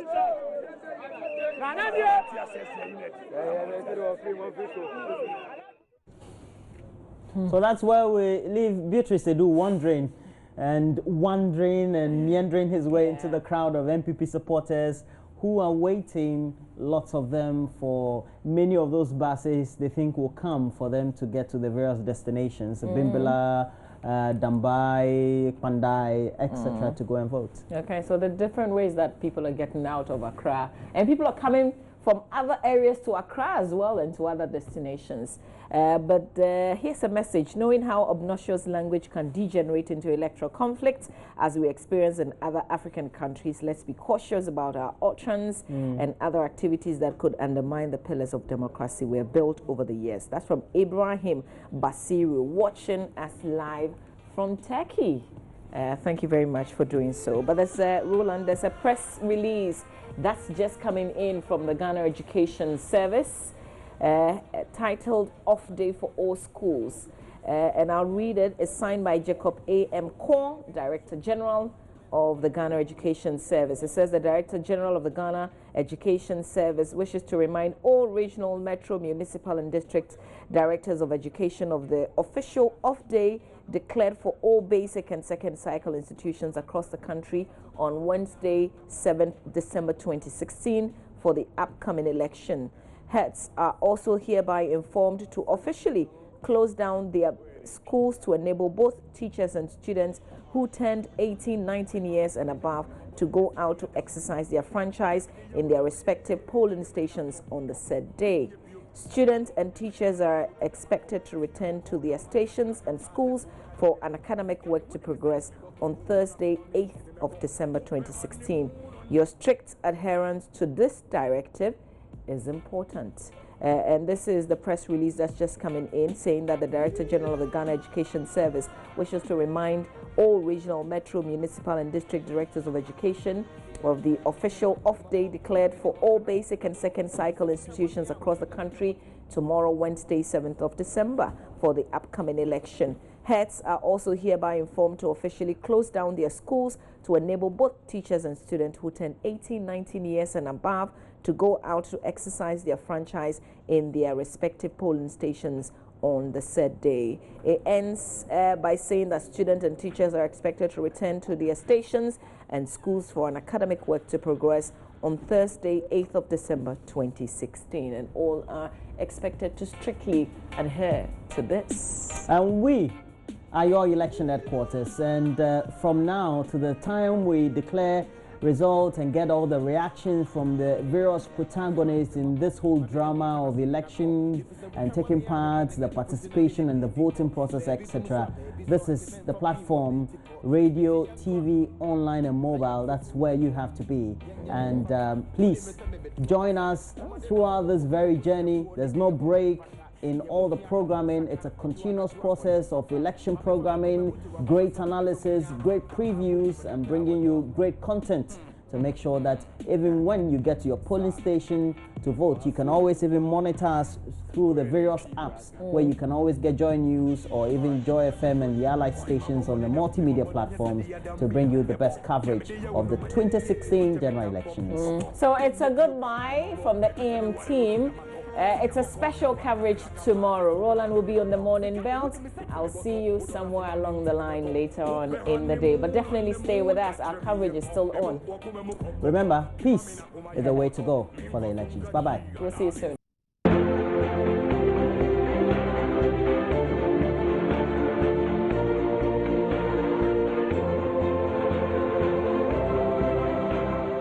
So that's where we leave Beatrice Edu wandering and meandering his way into the crowd of MPP supporters who are waiting, lots of them, for many of those buses they think will come for them to get to the various destinations, Bimbala, Dambai, Pandai, etc., to go and vote. Okay, so the different ways that people are getting out of Accra, and people are coming from other areas to Accra as well and to other destinations. But here's a message. Knowing how obnoxious language can degenerate into electoral conflict as we experience in other African countries, let's be cautious about our utterance and other activities that could undermine the pillars of democracy we have built over the years. That's from Ibrahim Basiru, watching us live from Turkey. Thank you very much for doing so. But there's Roland, there's a press release that's just coming in from the Ghana Education Service titled Off Day for All Schools. And I'll read it. It's signed by Jacob A.M. Kong, Director General of the Ghana Education Service. It says the Director General of the Ghana Education Service wishes to remind all regional, metro, municipal and district directors of education of the official off-day declared for all basic and second cycle institutions across the country on Wednesday, 7th December 2016 for the upcoming election. Heads are also hereby informed to officially close down their schools to enable both teachers and students who turned 18, 19 years and above to go out to exercise their franchise in their respective polling stations on the said day. Students and teachers are expected to return to their stations and schools for an academic work to progress on Thursday, 8th of December 2016. Your strict adherence to this directive is important. And this is the press release that's just coming in, saying that the Director General of the Ghana Education Service wishes to remind all regional, metro, municipal and district directors of education of the official off-day declared for all basic and second cycle institutions across the country tomorrow, Wednesday, 7th of December, for the upcoming election. Heads are also hereby informed to officially close down their schools to enable both teachers and students who turn 18, 19 years and above to go out to exercise their franchise in their respective polling stations on the said day. It ends by saying that students and teachers are expected to return to their stations and schools for an academic work to progress on Thursday, 8th of December 2016, and all are expected to strictly adhere to this. And we are your election headquarters, and from now to the time we declare results and get all the reactions from the various protagonists in this whole drama of elections and taking part, the participation and the voting process, etc. This is the platform, radio, TV, online and mobile. That's where you have to be. And please join us throughout this very journey. There's no break in all the programming. It's a continuous process of election programming, great analysis, great previews, and bringing you great content to make sure that even when you get to your polling station to vote, you can always even monitor us through the various apps where you can always get Joy News or even Joy FM and the allied stations on the multimedia platforms to bring you the best coverage of the 2016 general elections. So it's a goodbye from the AM team. It's a special coverage tomorrow. Roland will be on the morning belt. I'll see you somewhere along the line later on in the day. But definitely stay with us. Our coverage is still on. Remember, peace is the way to go for the elections. Bye-bye. We'll see you soon.